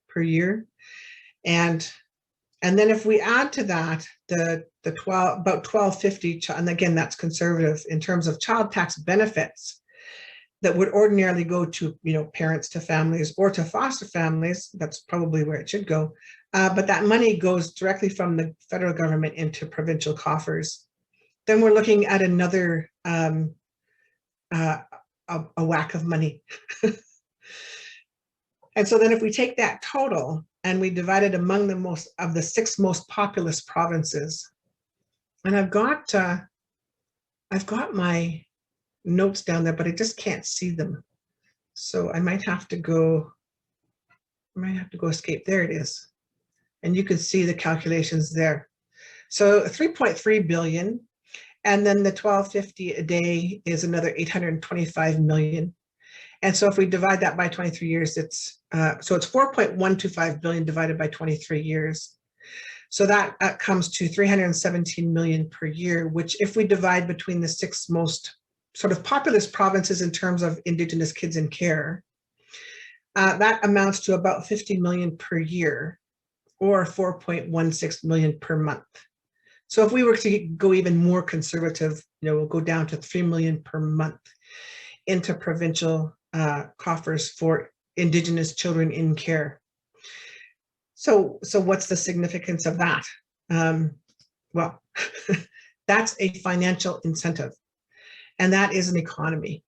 per year. And then if we add to that about 1250, and again, that's conservative in terms of child tax benefits that would ordinarily go to, you know, parents to families or to foster families. That's probably where it should go. But that money goes directly from the federal government into provincial coffers. Then we're looking at another a whack of money. And so then if we take that total and we divide it among the 6 most populous provinces, and I've got my notes down there, but I just can't see them. So I might have to go escape. There it is. And you can see the calculations there. So 3.3 billion, and then the 1250 a day is another 825 million. And so if we divide that by 23 years, it's 4.125 billion divided by 23 years. So that comes to 317 million per year, which if we divide between the 6 most sort of populous provinces in terms of Indigenous kids in care, that amounts to about 50 million per year or 4.16 million per month. So if we were to go even more conservative, you know, we'll go down to 3 million per month into provincial coffers for Indigenous children in care. So what's the significance of that? Well, that's a financial incentive. And that is an economy.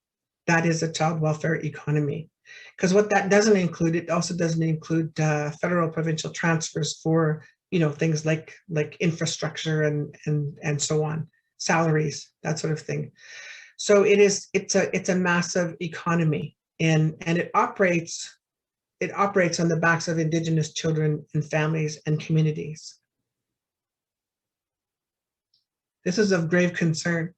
That is a child welfare economy. Because what that doesn't include, it also doesn't include federal provincial transfers for, you know, things like infrastructure and so on, salaries, that sort of thing. So it's a massive economy, and it operates on the backs of Indigenous children and families and communities. This is of grave concern.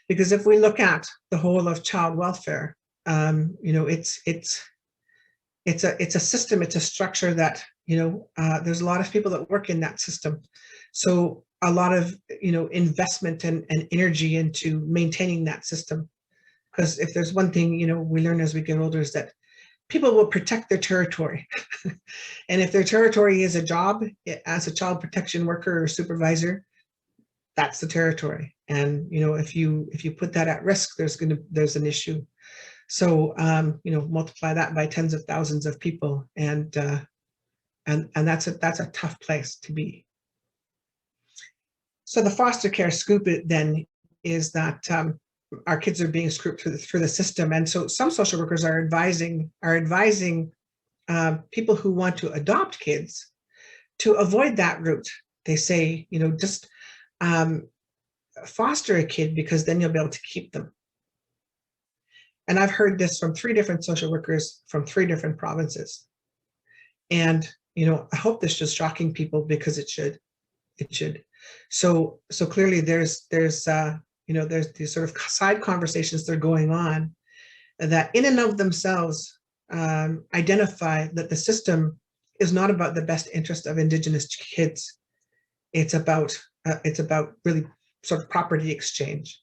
Because if we look at the whole of child welfare, you know, it's a system, it's a structure that, you know, there's a lot of people that work in that system. So a lot of, you know, investment and energy into maintaining that system. Because if there's one thing, you know, we learn as we get older is that people will protect their territory. And if their territory is a job as a child protection worker or supervisor, that's the territory. And, you know, if you put that at risk, there's an issue. So, you know, multiply that by tens of thousands of people, and that's a tough place to be. So the foster care scoop then is that our kids are being scooped through the system. And so some social workers are advising people who want to adopt kids to avoid that route. They say, you know, just foster a kid because then you'll be able to keep them. And I've heard this from 3 different social workers from 3 different provinces. And, you know, I hope this is shocking people because it should. So clearly there's you know, there's these sort of side conversations that are going on that in and of themselves identify that the system is not about the best interest of Indigenous kids. It's about really sort of property exchange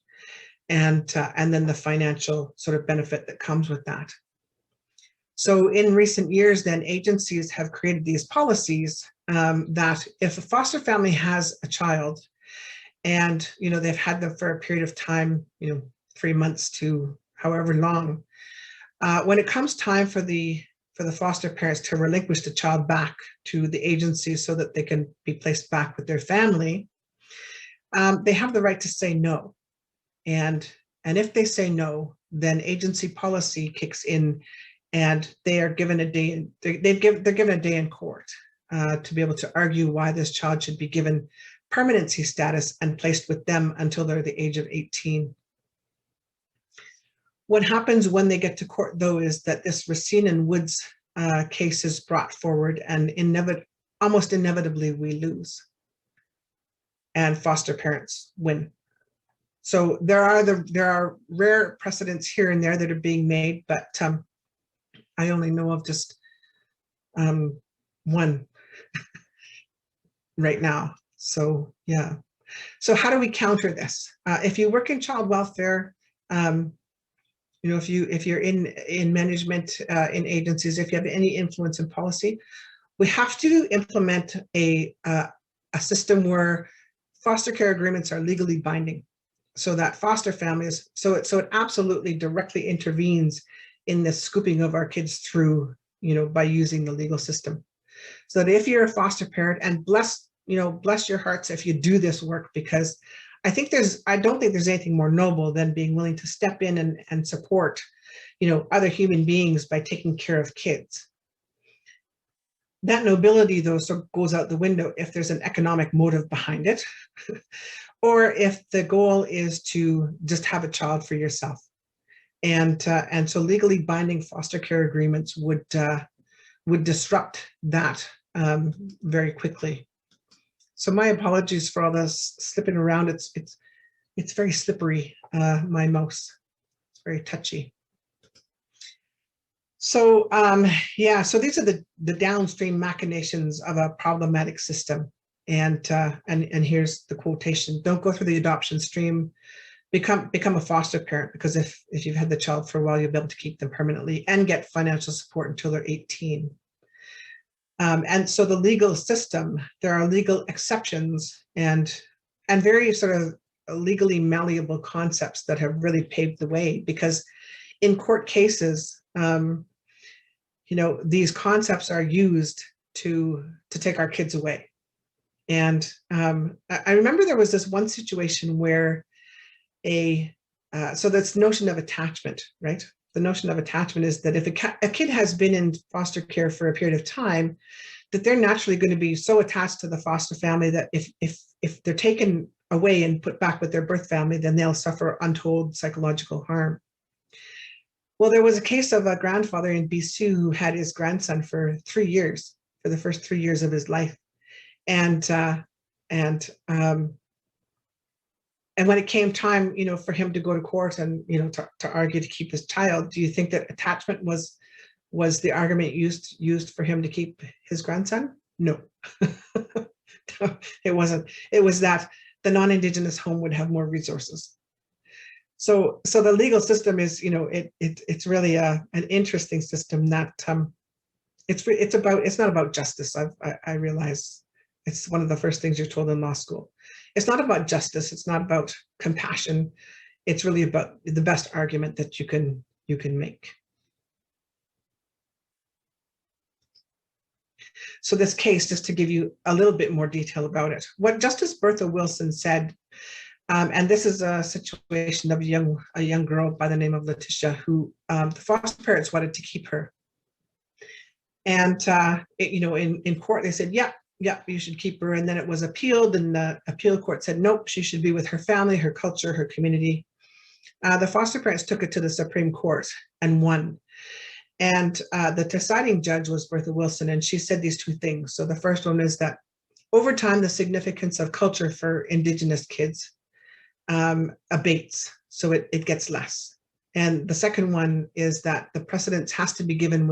and then the financial sort of benefit that comes with that. So in recent years, then agencies have created these policies that if a foster family has a child and, they've had them for a period of time, 3 months to however long, when it comes time for the foster parents to relinquish the child back to the agency so that they can be placed back with their family, they have the right to say no. And if they say no, then agency policy kicks in, and they are given a day. They're given a day in court to be able to argue why this child should be given permanency status and placed with them until they're the age of 18. What happens when they get to court, though, is that this Racine and Woods case is brought forward, and almost inevitably we lose, and foster parents win. So there are rare precedents here and there that are being made, but I only know of just one right now. So yeah. So how do we counter this? If you work in child welfare, if you're in management in agencies, if you have any influence in policy, we have to implement a system where foster care agreements are legally binding, so that foster families, so it absolutely directly intervenes in the scooping of our kids through, by using the legal system. So that if you're a foster parent, and bless your hearts if you do this work, because I don't think there's anything more noble than being willing to step in and support, other human beings by taking care of kids. That nobility, though, goes out the window if there's an economic motive behind it, or if the goal is to just have a child for yourself. And so legally binding foster care agreements would disrupt that very quickly. So my apologies for all this slipping around. It's very slippery, my mouse. It's very touchy. So so these are the downstream machinations of a problematic system. And here's the quotation: "Don't go through the adoption stream. Become a foster parent, because if you've had the child for a while, you'll be able to keep them permanently and get financial support until they're 18. And so the legal system, there are legal exceptions and very sort of legally malleable concepts that have really paved the way, because in court cases, these concepts are used to take our kids away. And I remember there was this one situation where so this notion of attachment, right? The notion of attachment is that if a kid has been in foster care for a period of time, that they're naturally going to be so attached to the foster family that if they're taken away and put back with their birth family, then they'll suffer untold psychological harm. Well, there was a case of a grandfather in BC who had his grandson for 3 years, for the first 3 years of his life. And when it came time, for him to go to court and, to argue to keep his child, do you think that attachment was the argument used for him to keep his grandson? No, it wasn't. It was that the non-Indigenous home would have more resources. So the legal system is, it's really an interesting system that it's not about justice. I realize it's one of the first things you're told in law school. It's not about justice. It's not about compassion. It's really about the best argument that you can make. So this case, just to give you a little bit more detail about it, what Justice Bertha Wilson said, and this is a situation of a young girl by the name of Letitia, who the foster parents wanted to keep her. And in court they said, yeah, you should keep her. And then it was appealed, and the appeal court said, nope, she should be with her family, her culture, her community. The foster parents took it to the Supreme Court and won. And the deciding judge was Bertha Wilson, and she said these two things. So the first one is that over time, the significance of culture for Indigenous kids abates, so it gets less. And the second one is that the precedence has to be given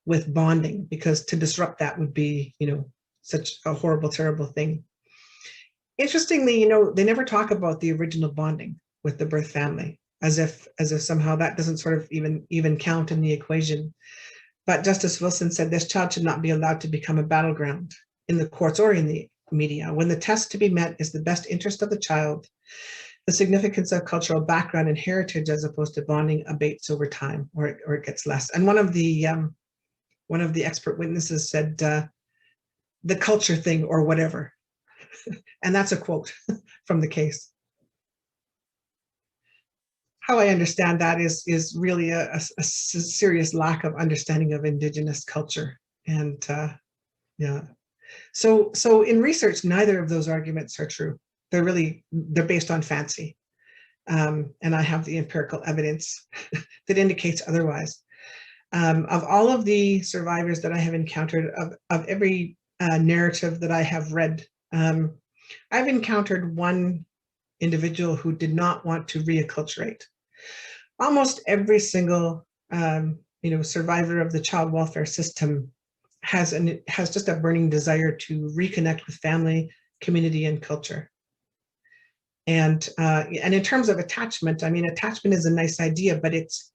with bonding, because to disrupt that would be, such a horrible, terrible thing. Interestingly, they never talk about the original bonding with the birth family, as if somehow that doesn't sort of even count in the equation. But Justice Wilson said this child should not be allowed to become a battleground in the courts or in the media. When the test to be met is the best interest of the child, the significance of cultural background and heritage as opposed to bonding abates over time, or it gets less. And one of the expert witnesses said, the culture thing or whatever. And that's a quote from the case. How I understand that is really a serious lack of understanding of Indigenous culture. And yeah, so in research, neither of those arguments are true. They're based on fancy. And I have the empirical evidence that indicates otherwise. Of all of the survivors that I have encountered, of every narrative that I have read, I've encountered one individual who did not want to reacculturate. Almost every single survivor of the child welfare system has just a burning desire to reconnect with family, community, and culture. And in terms of attachment, I mean, attachment is a nice idea, but it's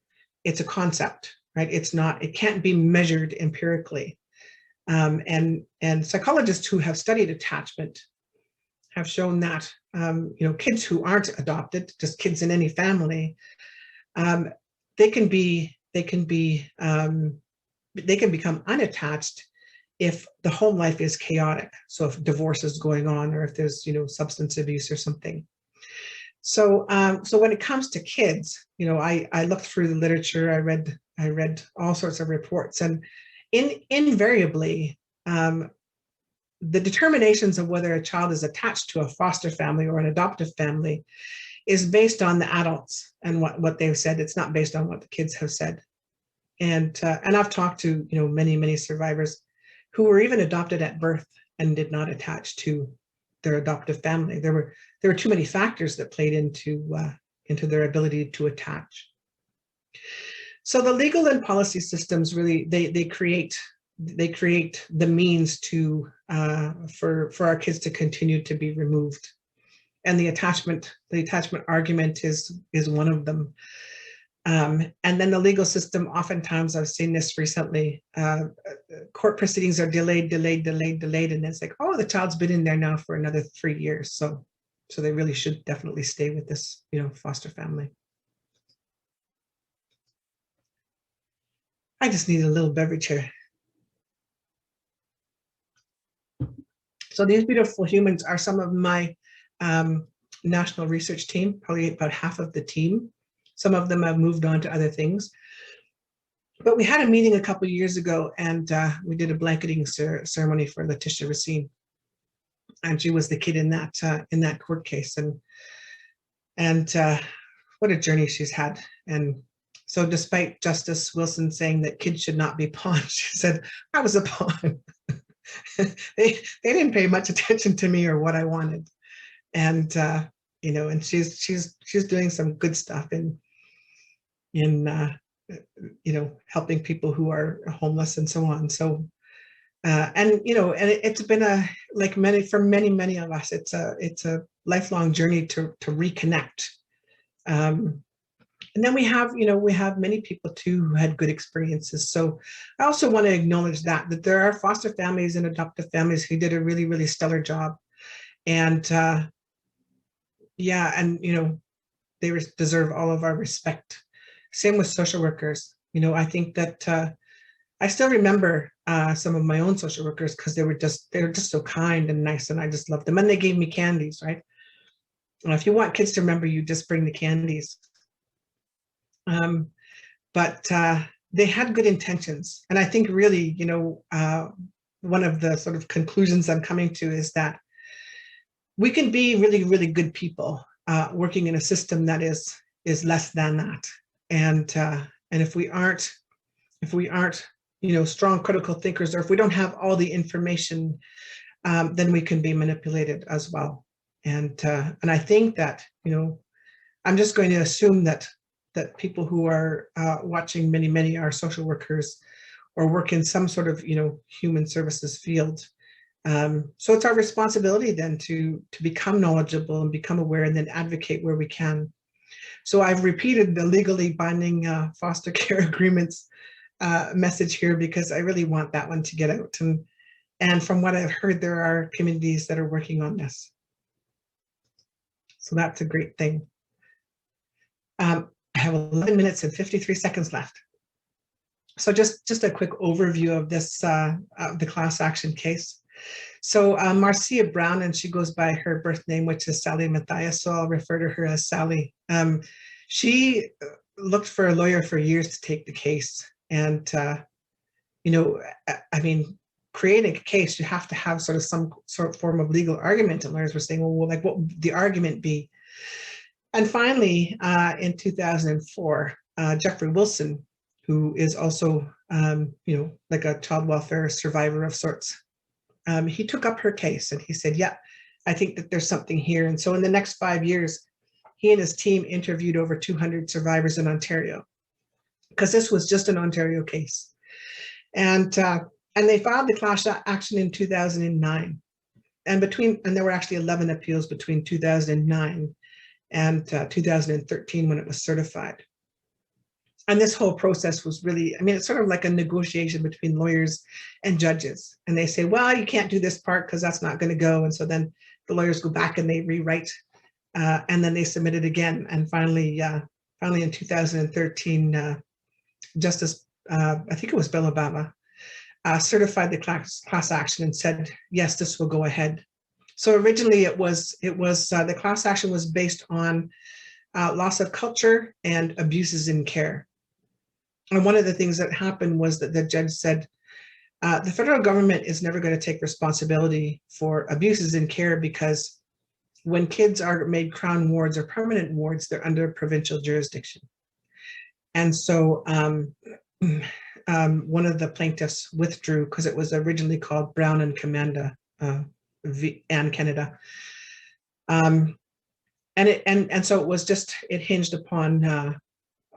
a concept, right? It can't be measured empirically. And psychologists who have studied attachment have shown that kids who aren't adopted, just kids in any family, they can become unattached if the home life is chaotic. So if divorce is going on, or if there's substance abuse or something. So when it comes to kids, I looked through the literature. I read all sorts of reports, and invariably, the determinations of whether a child is attached to a foster family or an adoptive family is based on the adults and what they've said. It's not based on what the kids have said. And I've talked to many survivors who were even adopted at birth and did not attach to their adoptive family. There were too many factors that played into their ability to attach. So the legal and policy systems really they create the means to for our kids to continue to be removed, and the attachment argument is one of them. And then the legal system, oftentimes I've seen this recently, court proceedings are delayed, and it's like, oh, the child's been in there now for another 3 years, so they really should definitely stay with this foster family. I just need a little beverage here. So these beautiful humans are some of my national research team, probably about half of the team. Some of them have moved on to other things. But we had a meeting a couple of years ago, and we did a blanketing ceremony for Letitia Racine. And she was the kid in that court case. And what a journey she's had. And so despite Justice Wilson saying that kids should not be pawns, she said, I was a pawn. They didn't pay much attention to me or what I wanted. And and she's doing some good stuff in helping people who are homeless and so on. So and it's been for many of us, it's a lifelong journey to reconnect. And then we have many people too who had good experiences. So I also want to acknowledge that there are foster families and adoptive families who did a really, really stellar job. And they deserve all of our respect. Same with social workers. I think that I still remember some of my own social workers because they were just so kind and nice, and I just loved them. And they gave me candies, right? And if you want kids to remember you, just bring the candies. But they had good intentions. And I think really, one of the sort of conclusions I'm coming to is that we can be really, really good people working in a system that is less than that. And if we aren't, strong critical thinkers, or if we don't have all the information, then we can be manipulated as well. And I think that, I'm just going to assume that people who are watching, many are social workers or work in some sort of, human services field. So it's our responsibility then to become knowledgeable and become aware, and then advocate where we can. So I've repeated the legally binding foster care agreements message here because I really want that one to get out. And from what I've heard, there are communities that are working on this. So that's a great thing. I have 11 minutes and 53 seconds left. So just a quick overview of this, the class action case. So Marcia Brown, and she goes by her birth name, which is Sally Matthias, so I'll refer to her as Sally. She looked for a lawyer for years to take the case. And, you know, I mean, creating a case, you have to have sort of some sort of form of legal argument. And lawyers were saying, well, like, what would the argument be? And finally, in 2004, Jeffrey Wilson, who is also, you know, like a child welfare survivor of sorts, he took up her case and he said, yeah, I think that there's something here. And so in the next 5 years, he and his team interviewed over 200 survivors in Ontario, because this was just an Ontario case. And they filed the class action in 2009. And there were actually 11 appeals between 2009 and 2013 when it was certified. And this whole process was really, I mean, it's sort of like a negotiation between lawyers and judges. And they say, well, you can't do this part because that's not going to go. And so then the lawyers go back and they rewrite, and then they submit it again. And finally in 2013, Justice, I think it was Bill Obama, certified the class action and said, yes, this will go ahead. So originally it was the class action was based on loss of culture and abuses in care. And one of the things that happened was that the judge said, the federal government is never going to take responsibility for abuses in care because when kids are made crown wards or permanent wards, they're under provincial jurisdiction. And so one of the plaintiffs withdrew because it was originally called Brown and Commanda and Canada. And so it was just, it hinged upon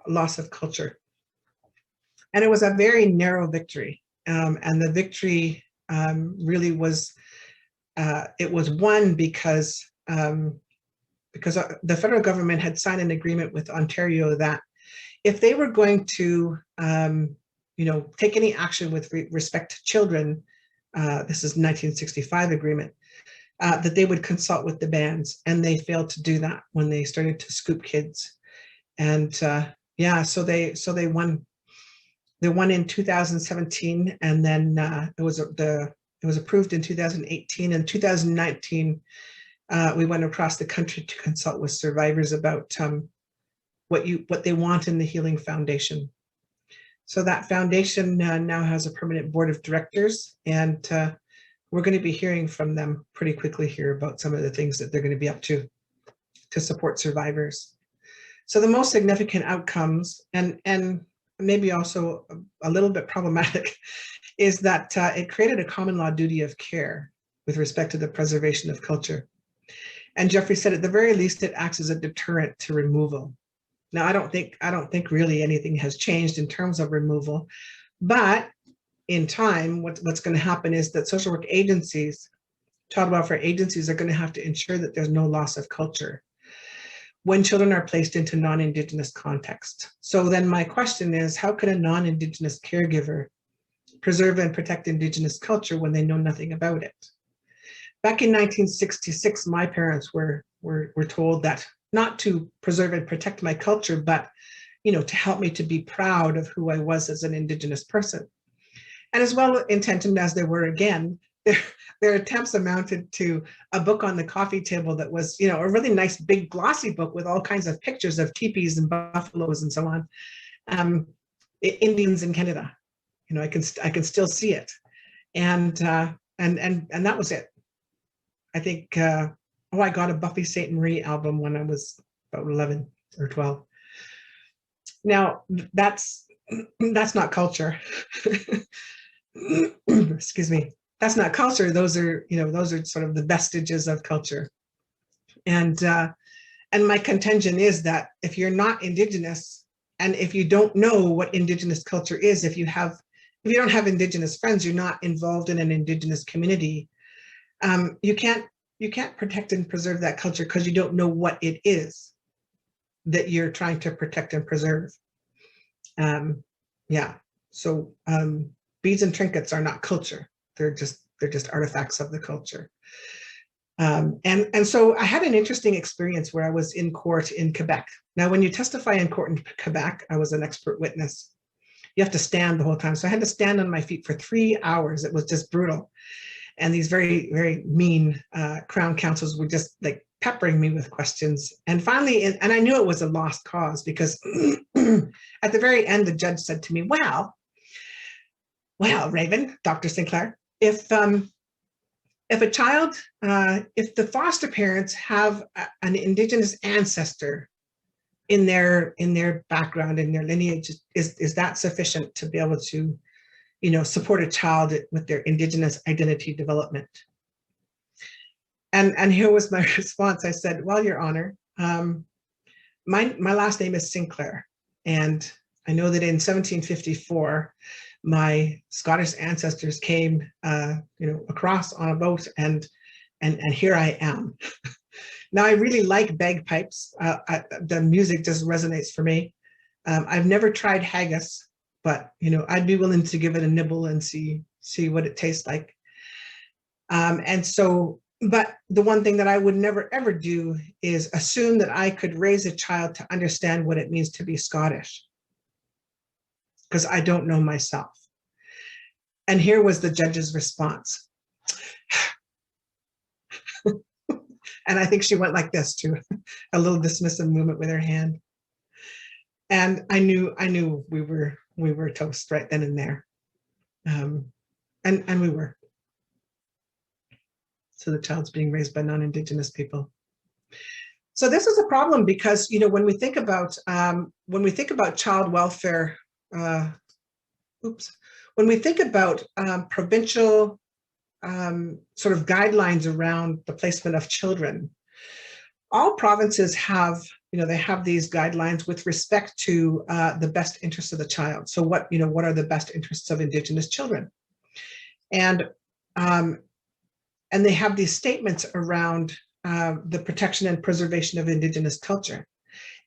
loss of culture. And it was a very narrow victory. And the victory really was, it was won because the federal government had signed an agreement with Ontario that if they were going to, you know, take any action with respect to children, this is 1965 agreement, that they would consult with the bands, and they failed to do that when they started to scoop kids. And yeah, so they won. They won in 2017, and then it was approved in 2018. And 2019, we went across the country to consult with survivors about what they want in the Healing Foundation. So that foundation now has a permanent board of directors, and we're going to be hearing from them pretty quickly here about some of the things that they're going to be up to support survivors. So the most significant outcomes, and maybe also a little bit problematic, is that it created a common law duty of care with respect to the preservation of culture. And Jeffrey said, at the very least, it acts as a deterrent to removal. Now, I don't think really anything has changed in terms of removal, but in time, what's going to happen is that social work agencies, child welfare agencies, are going to have to ensure that there's no loss of culture when children are placed into non-Indigenous context. So then my question is, how can a non-Indigenous caregiver preserve and protect Indigenous culture when they know nothing about it? Back in 1966, my parents were told that not to preserve and protect my culture, but, you know, to help me to be proud of who I was as an Indigenous person. And as well intentioned as they were, again, their attempts amounted to a book on the coffee table that was, you know, a really nice big glossy book with all kinds of pictures of teepees and buffaloes and so on. Indians in Canada, you know, I can still see it, and that was it. I think I got a Buffy St. Marie album when I was about 11 or 12. Now that's not culture. Excuse me. That's not culture. Those are sort of the vestiges of culture. And my contention is that if you're not Indigenous, and if you don't know what Indigenous culture is, if you don't have Indigenous friends, you're not involved in an Indigenous community, you can't protect and preserve that culture because you don't know what it is that you're trying to protect and preserve. Yeah. So beads and trinkets are not culture. They're just artifacts of the culture. And so I had an interesting experience where I was in court in Quebec. Now, when you testify in court in Quebec, I was an expert witness. You have to stand the whole time. So I had to stand on my feet for 3 hours. It was just brutal. And these very, very mean Crown counsels were just like peppering me with questions. And finally, and I knew it was a lost cause because at the very end, the judge said to me, well, Raven, Dr. Sinclair, if a child, if the foster parents have an Indigenous ancestor in their background, in their lineage, is that sufficient to be able to, support a child with their Indigenous identity development? And here was my response. I said, well, Your Honor, my last name is Sinclair, and I know that in 1754, my Scottish ancestors came, across on a boat, and here I am. Now, I really like bagpipes. The music just resonates for me. I've never tried haggis, but I'd be willing to give it a nibble and see what it tastes like. But the one thing that I would never ever do is assume that I could raise a child to understand what it means to be Scottish, because I don't know myself. And here was the judge's response. And I think she went like this too, a little dismissive movement with her hand. And I knew we were toast right then and there. And we were. So the child's being raised by non-Indigenous people. So this is a problem because when we think about child welfare, when we think about provincial sort of guidelines around the placement of children, all provinces have they have these guidelines with respect to the best interests of the child. So what are the best interests of Indigenous children, and they have these statements around the protection and preservation of Indigenous culture.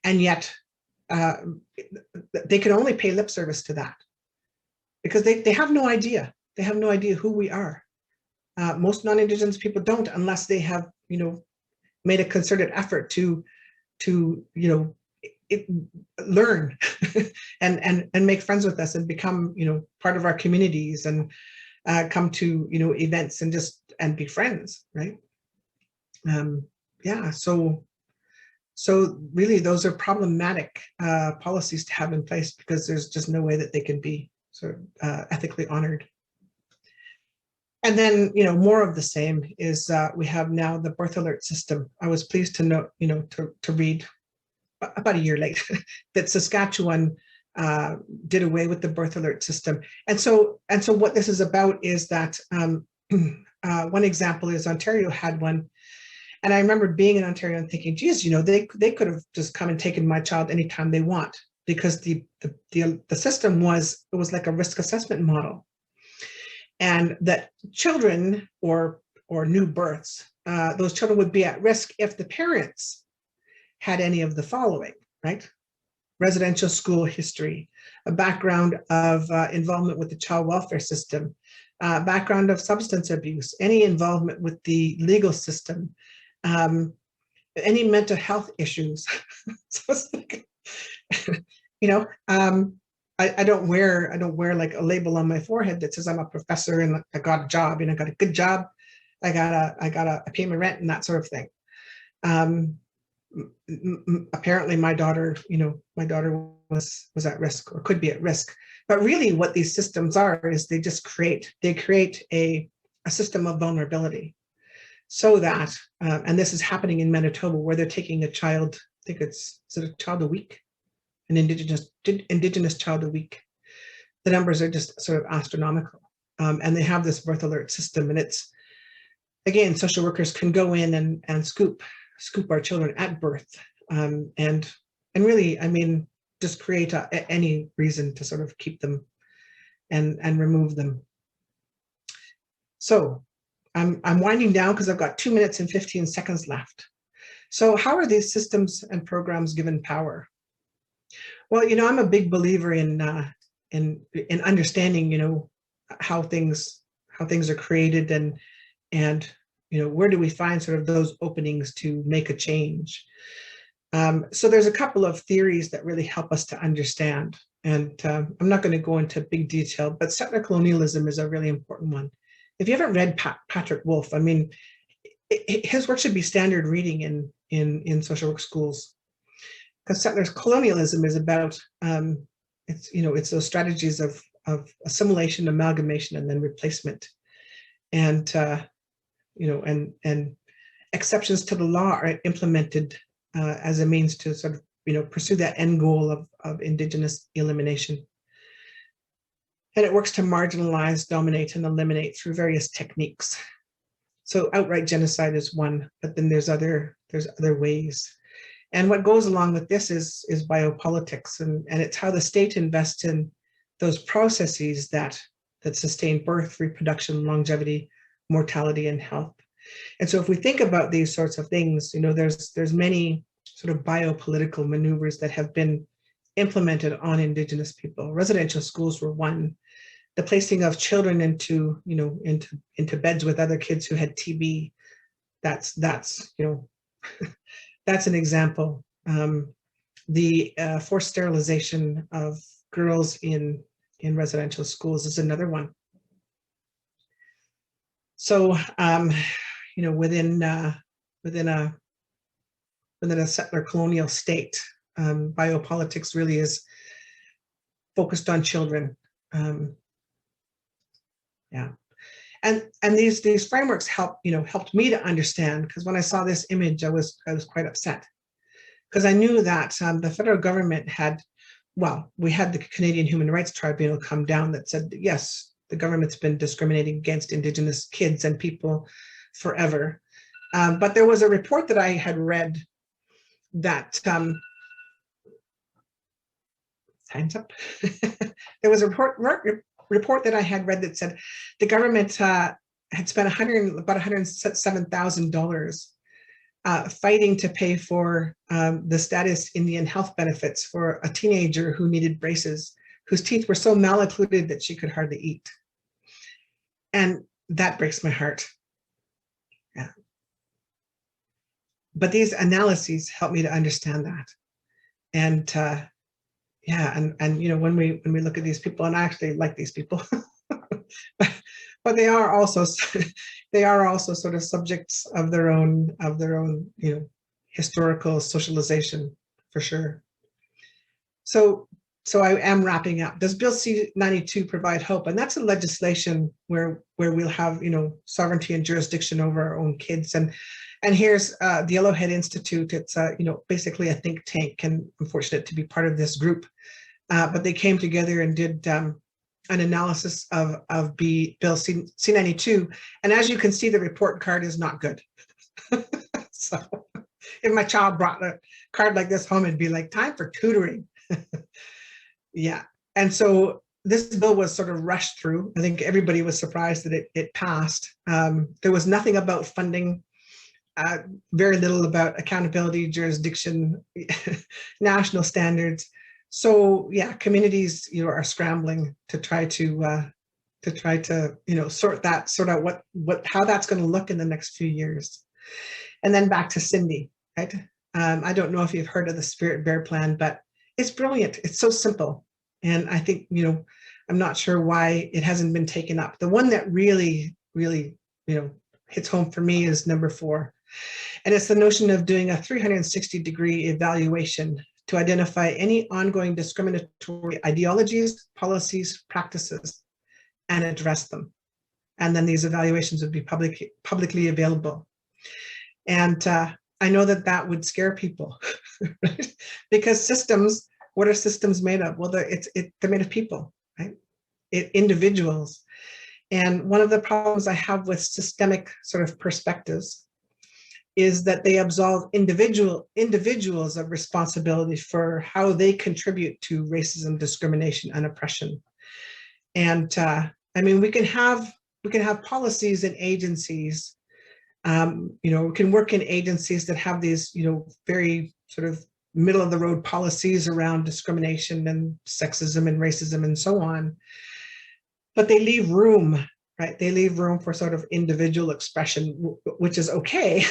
And yet they can only pay lip service to that because they have no idea. They have no idea who we are. Most non-Indigenous people don't, unless they have, made a concerted effort to learn and make friends with us and become, part of our communities and come to, events and be friends, right? So really those are problematic policies to have in place because there's just no way that they can be sort of ethically honored. And then, more of the same is we have now the birth alert system. I was pleased to note, to read about a year late that Saskatchewan did away with the birth alert system. And so what this is about is that one example is Ontario had one. And I remember being in Ontario and thinking, geez, they could have just come and taken my child anytime they want, because the system was like a risk assessment model. And that children or new births, those children would be at risk if the parents had any of the following, right? Residential school history, a background of involvement with the child welfare system, background of substance abuse, any involvement with the legal system, any mental health issues. So it's like, I don't wear like a label on my forehead that says I'm a professor and I got a job and I got a good job. I pay my rent and that sort of thing. Apparently my daughter was at risk or could be at risk. But really what these systems are is they create a system of vulnerability so that, and this is happening in Manitoba where they're taking a child, I think is it a child a week? An Indigenous child a week. The numbers are just sort of astronomical. And they have this birth alert system. And it's, again, social workers can go in and scoop our children at birth. And really, just create any reason to sort of keep them and remove them. So I'm winding down because I've got 2 minutes and 15 seconds left. So how are these systems and programs given power? Well, I'm a big believer in in understanding, you know, how things are created, and you know, where do we find sort of those openings to make a change. So there's a couple of theories that really help us to understand, and I'm not going to go into big detail, but settler colonialism is a really important one. If you haven't read Patrick Wolf, I mean, his work should be standard reading in social work schools, because settlers colonialism is about it's, you know, it's those strategies of assimilation, amalgamation, and then replacement, and you know, and exceptions to the law are implemented as a means to sort of, you know, pursue that end goal of Indigenous elimination. And it works to marginalize, dominate, and eliminate through various techniques. So outright genocide is one, but then there's other ways. And what goes along with this is biopolitics, and it's how the state invests in those processes that sustain birth, reproduction, longevity, mortality, and health. And so if we think about these sorts of things, you know, there's many sort of biopolitical maneuvers that have been implemented on Indigenous people. Residential schools were one. The placing of children into, you know, into beds with other kids who had TB, that's you know, that's an example. The forced sterilization of girls in residential schools is another one. So, you know, within a settler colonial state, biopolitics really is focused on children. Yeah, and these frameworks helped me to understand, because when I saw this image, I was quite upset, because I knew that the federal government had, well, we had the Canadian Human Rights Tribunal come down that said, yes, the government's been discriminating against Indigenous kids and people forever. But there was a report that I had read that, time's up. There was a report that I had read that said the government had spent about $107,000 fighting to pay for the status Indian health benefits for a teenager who needed braces, whose teeth were so maloccluded that she could hardly eat. And that breaks my heart. Yeah. But these analyses help me to understand that. And yeah, and you know, when we look at these people, and I actually like these people, but they are also sort of subjects of their own you know, historical socialization, for sure. So I am wrapping up. Does Bill C-92 provide hope? And that's a legislation where we'll have, you know, sovereignty and jurisdiction over our own kids. And here's the Yellowhead Institute. It's you know, basically a think tank, and I'm fortunate to be part of this group. But they came together and did an analysis of Bill C-92. And as you can see, the report card is not good. So if my child brought a card like this home, it'd be like, time for tutoring. Yeah. And so this bill was sort of rushed through. I think everybody was surprised that it passed. There was nothing about funding, very little about accountability, jurisdiction, national standards. So yeah, communities, you know, are scrambling to try to you know, sort out how that's going to look in the next few years. And then back to Cindy, right? I don't know if you've heard of the Spirit Bear Plan, but it's brilliant. It's so simple. And I think, you know, I'm not sure why it hasn't been taken up. The one that really, really, you know, hits home for me is number 4. And it's the notion of doing a 360-degree evaluation to identify any ongoing discriminatory ideologies, policies, practices, and address them. And then these evaluations would be publicly available. And I know that would scare people, right? Because systems, what are systems made of? Well, they're made of people, right? Individuals. And one of the problems I have with systemic sort of perspectives is that they absolve individuals of responsibility for how they contribute to racism, discrimination, and oppression. And I mean, we can have policies and agencies. You know, we can work in agencies that have these, you know, very sort of middle of the road policies around discrimination and sexism and racism and so on. But they leave room, right? They leave room for sort of individual expression, which is okay,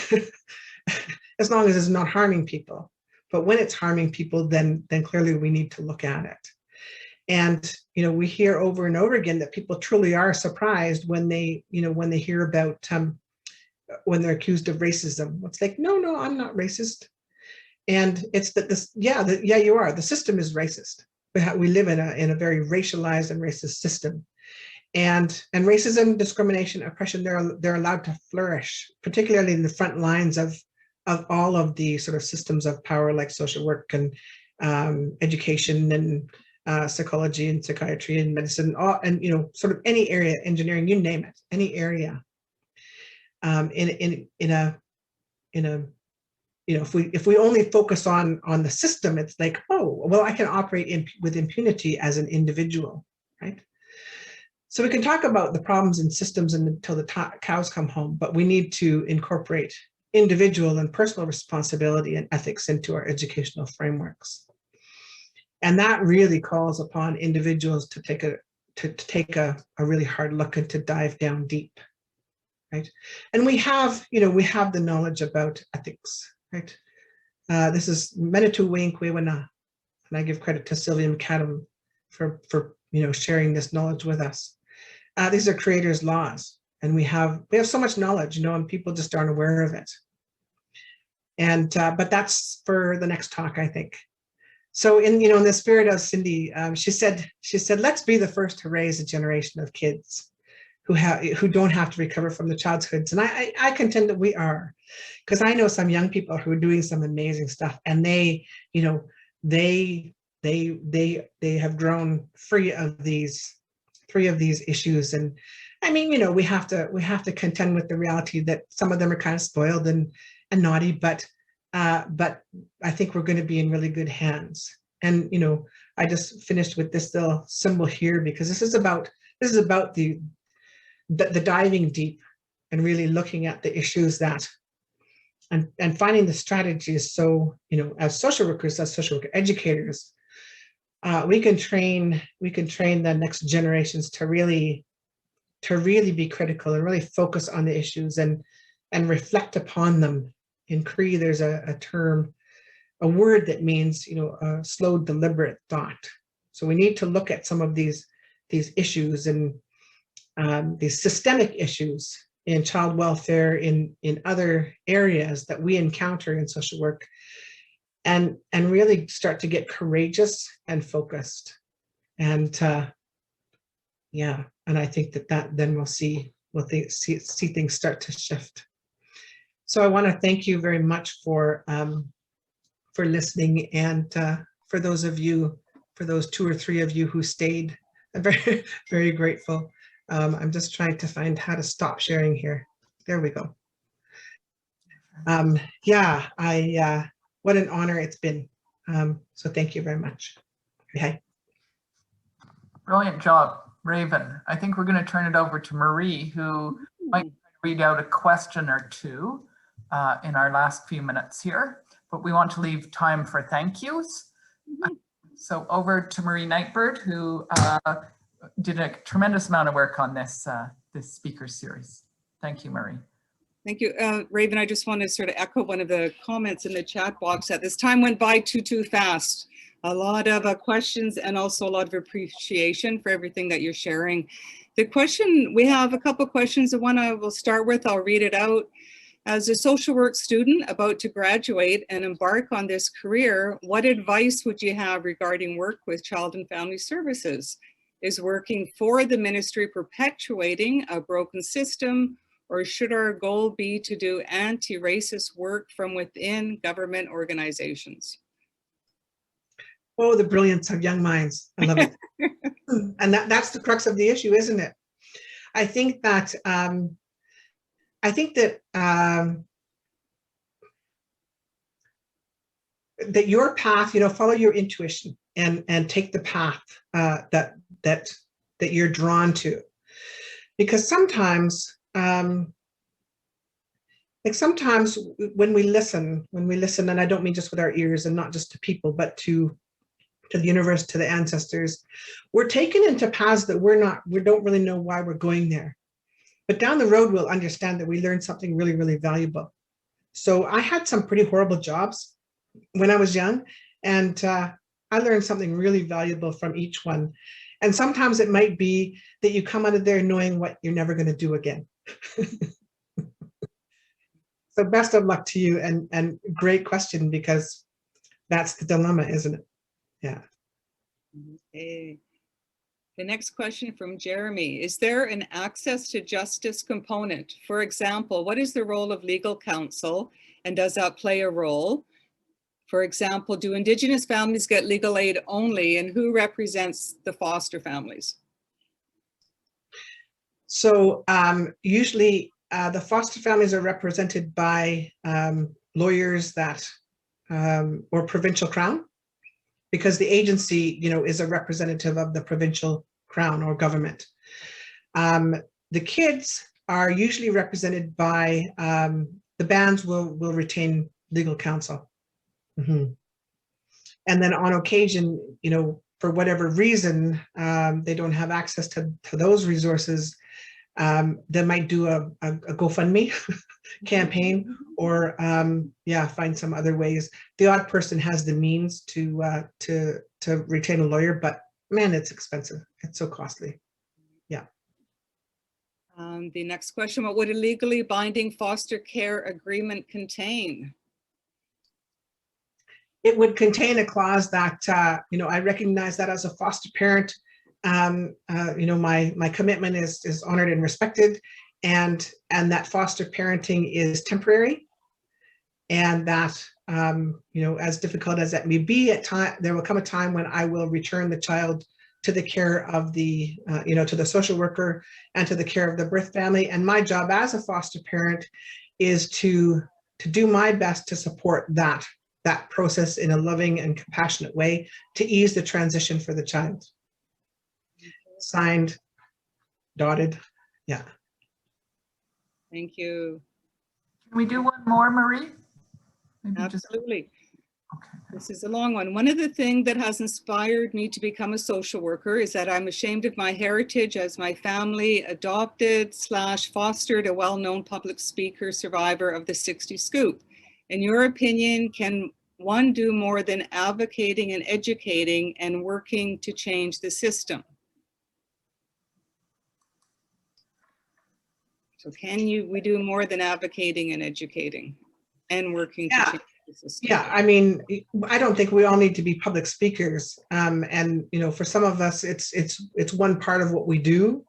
as long as it's not harming people. But when it's harming people, then clearly we need to look at it. And, you know, we hear over and over again that people truly are surprised when they, you know, when they hear about, when they're accused of racism. It's like, no, I'm not racist. And it's that this, yeah, you are. The system is racist. We live in a very racialized and racist system. And racism, discrimination, oppression, they're allowed to flourish, particularly in the front lines of all of the sort of systems of power, like social work and education and psychology and psychiatry and medicine, and you know, sort of any area, engineering, you name it, any area. In a you know, if we only focus on the system, it's like, oh, well, I can operate with impunity as an individual, right? So we can talk about the problems in systems until the cows come home, but we need to incorporate individual and personal responsibility and ethics into our educational frameworks. And that really calls upon individuals to take a really hard look and to dive down deep, right? And we have, you know, we have the knowledge about ethics, right? This is Manitou Wink Wewana, and I give credit to Sylvia McAdam for you know, sharing this knowledge with us. These are creators' laws, and we have so much knowledge, you know, and people just aren't aware of it. And but that's for the next talk, I think. So in the spirit of Cindy, she said, let's be the first to raise a generation of kids who don't have to recover from the childhoods. And I contend that we are, because I know some young people who are doing some amazing stuff, and they, you know, they have grown free of these issues. And I mean, you know, we have to contend with the reality that some of them are kind of spoiled and naughty, but I think we're going to be in really good hands. And, you know, I just finished with this little symbol here, because this is about the diving deep and really looking at the issues that, and finding the strategies. So, you know, as social workers, as social worker educators, we can train the next generations to really be critical and really focus on the issues and reflect upon them. In Cree, there's a term, a word that means, you know, slow, deliberate thought. So we need to look at some of these issues and these systemic issues in child welfare, in other areas that we encounter in social work, and really start to get courageous and focused. And yeah, and I think that then we'll see things start to shift. So I want to thank you very much for listening, and for those 2 or 3 of you who stayed, I'm very, very grateful. I'm just trying to find how to stop sharing here. There we go. Yeah, what an honor it's been. So thank you very much. Okay. Brilliant job, Raven. I think we're going to turn it over to Marie, who might read out a question or two in our last few minutes here, but we want to leave time for thank yous. So over to Marie Nightbird, who did a tremendous amount of work on this speaker series. Thank you, Marie. Thank you. Raven, I just want to sort of echo one of the comments in the chat box that this time went by too fast. A lot of questions, and also a lot of appreciation for everything that you're sharing. The question, we have a couple questions. The one I will start with, I'll read it out. As a social work student about to graduate and embark on this career, what advice would you have regarding work with child and family services? Is working for the ministry perpetuating a broken system, or should our goal be to do anti-racist work from within government organizations? Oh, the brilliance of young minds. I love it. And that's the crux of the issue, isn't it? I think that that your path, you know, follow your intuition and take the path that you're drawn to, because sometimes like sometimes when we listen, and I don't mean just with our ears and not just to people, but to the universe, to the ancestors, we're taken into paths that we don't really know why we're going there. But down the road, we'll understand that we learned something really, really valuable. So I had some pretty horrible jobs when I was young, and I learned something really valuable from each one. And sometimes it might be that you come out of there knowing what you're never going to do again. So best of luck to you, and great question, because that's the dilemma, isn't it? Yeah. Okay. The next question from Jeremy: is there an access to justice component? For example, what is the role of legal counsel, and does that play a role? For example, do Indigenous families get legal aid only, and who represents the foster families? So usually the foster families are represented by lawyers that, or provincial crown, because the agency, is a representative of the provincial crown or government. The kids are usually represented by, the bands will retain legal counsel. Mm-hmm. And then on occasion, for whatever reason, they don't have access to those resources, they might do a GoFundMe campaign, or find some other ways. The odd person has the means to retain a lawyer, but man, it's expensive. It's so costly. Yeah. The next question: what would a legally binding foster care agreement contain? It would contain a clause that, I recognize that as a foster parent, my commitment is honored and respected, and that foster parenting is temporary, and that, as difficult as that may be at time, there will come a time when I will return the child to the care of the, to the social worker and to the care of the birth family. And my job as a foster parent is to do my best to support that process in a loving and compassionate way to ease the transition for the child. Signed, dotted, yeah. Thank you. Can we do one more, Marie? Maybe Absolutely. Okay. This is a long one. One of the things that has inspired me to become a social worker is that I'm ashamed of my heritage, as my family adopted / fostered a well-known public speaker survivor of the 60s Scoop. In your opinion, can one do more than advocating and educating and working to change the system? So we do more than advocating and educating and working to change the system? Yeah, I mean, I don't think we all need to be public speakers. And, for some of us, it's one part of what we do.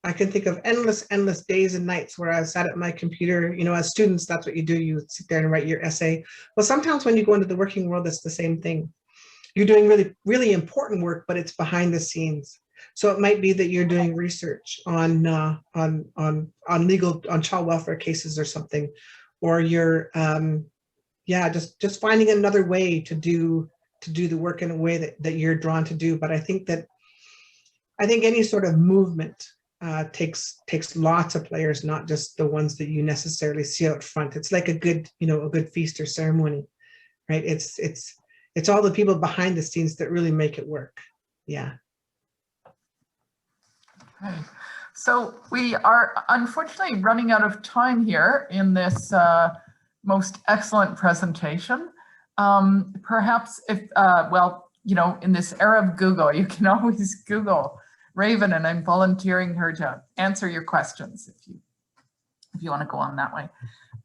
I can think of endless days and nights where I sat at my computer, as students, that's what you do. You sit there and write your essay. Well, sometimes when you go into the working world, it's the same thing. You're doing really, really important work, but it's behind the scenes. So it might be that you're doing research on child welfare cases or something, or you're, just finding another way to do the work in a way that you're drawn to do. But I think any sort of movement takes lots of players, not just the ones that you necessarily see out front. It's like a good feast or ceremony, right? It's all the people behind the scenes that really make it work. Yeah. Okay. So we are unfortunately running out of time here in this most excellent presentation. Perhaps if, in this era of Google, you can always Google Raven, and I'm volunteering her to answer your questions if you want to go on that way.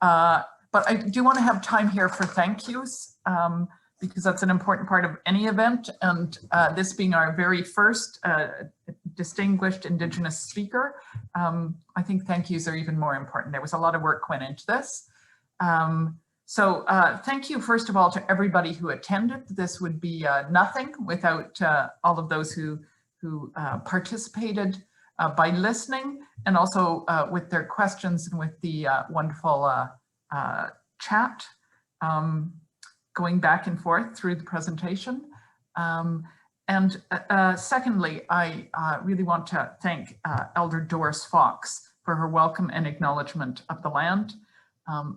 But I do want to have time here for thank yous, because that's an important part of any event. And this being our very first distinguished Indigenous speaker, I think thank yous are even more important. There was a lot of work went into this. So thank you, first of all, to everybody who attended. This would be nothing without all of those who participated by listening, and also with their questions and with the wonderful chat going back and forth through the presentation. And secondly, I really want to thank Elder Doris Fox for her welcome and acknowledgement of the land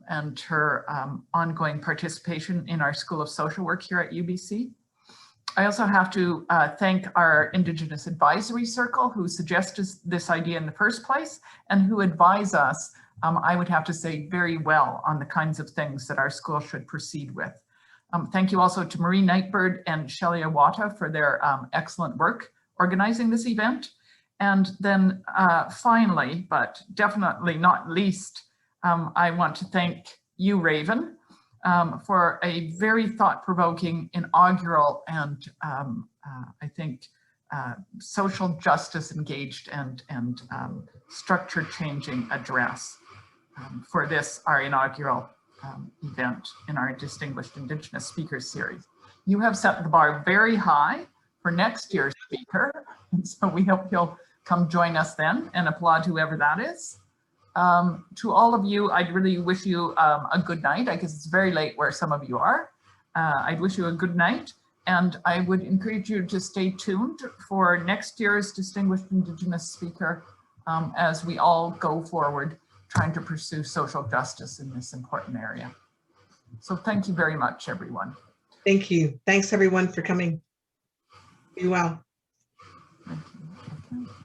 and her ongoing participation in our School of Social Work here at UBC. I also have to thank our Indigenous Advisory Circle who suggested this idea in the first place and who advise us, I would have to say, very well on the kinds of things that our school should proceed with. Thank you also to Marie Nightbird and Shelley Awata for their excellent work organizing this event. And then finally, but definitely not least, I want to thank you, Raven, for a very thought-provoking, inaugural, and I think social justice engaged and structure-changing address for this, our inaugural event in our Distinguished Indigenous Speakers Series. You have set the bar very high for next year's speaker, and so we hope you'll come join us then and applaud whoever that is. To all of you, I'd really wish you a good night. I guess it's very late where some of you are. I'd wish you a good night, and I would encourage you to stay tuned for next year's Distinguished Indigenous Speaker as we all go forward trying to pursue social justice in this important area. So thank you very much, everyone. Thank you. Thanks everyone for coming. Be well.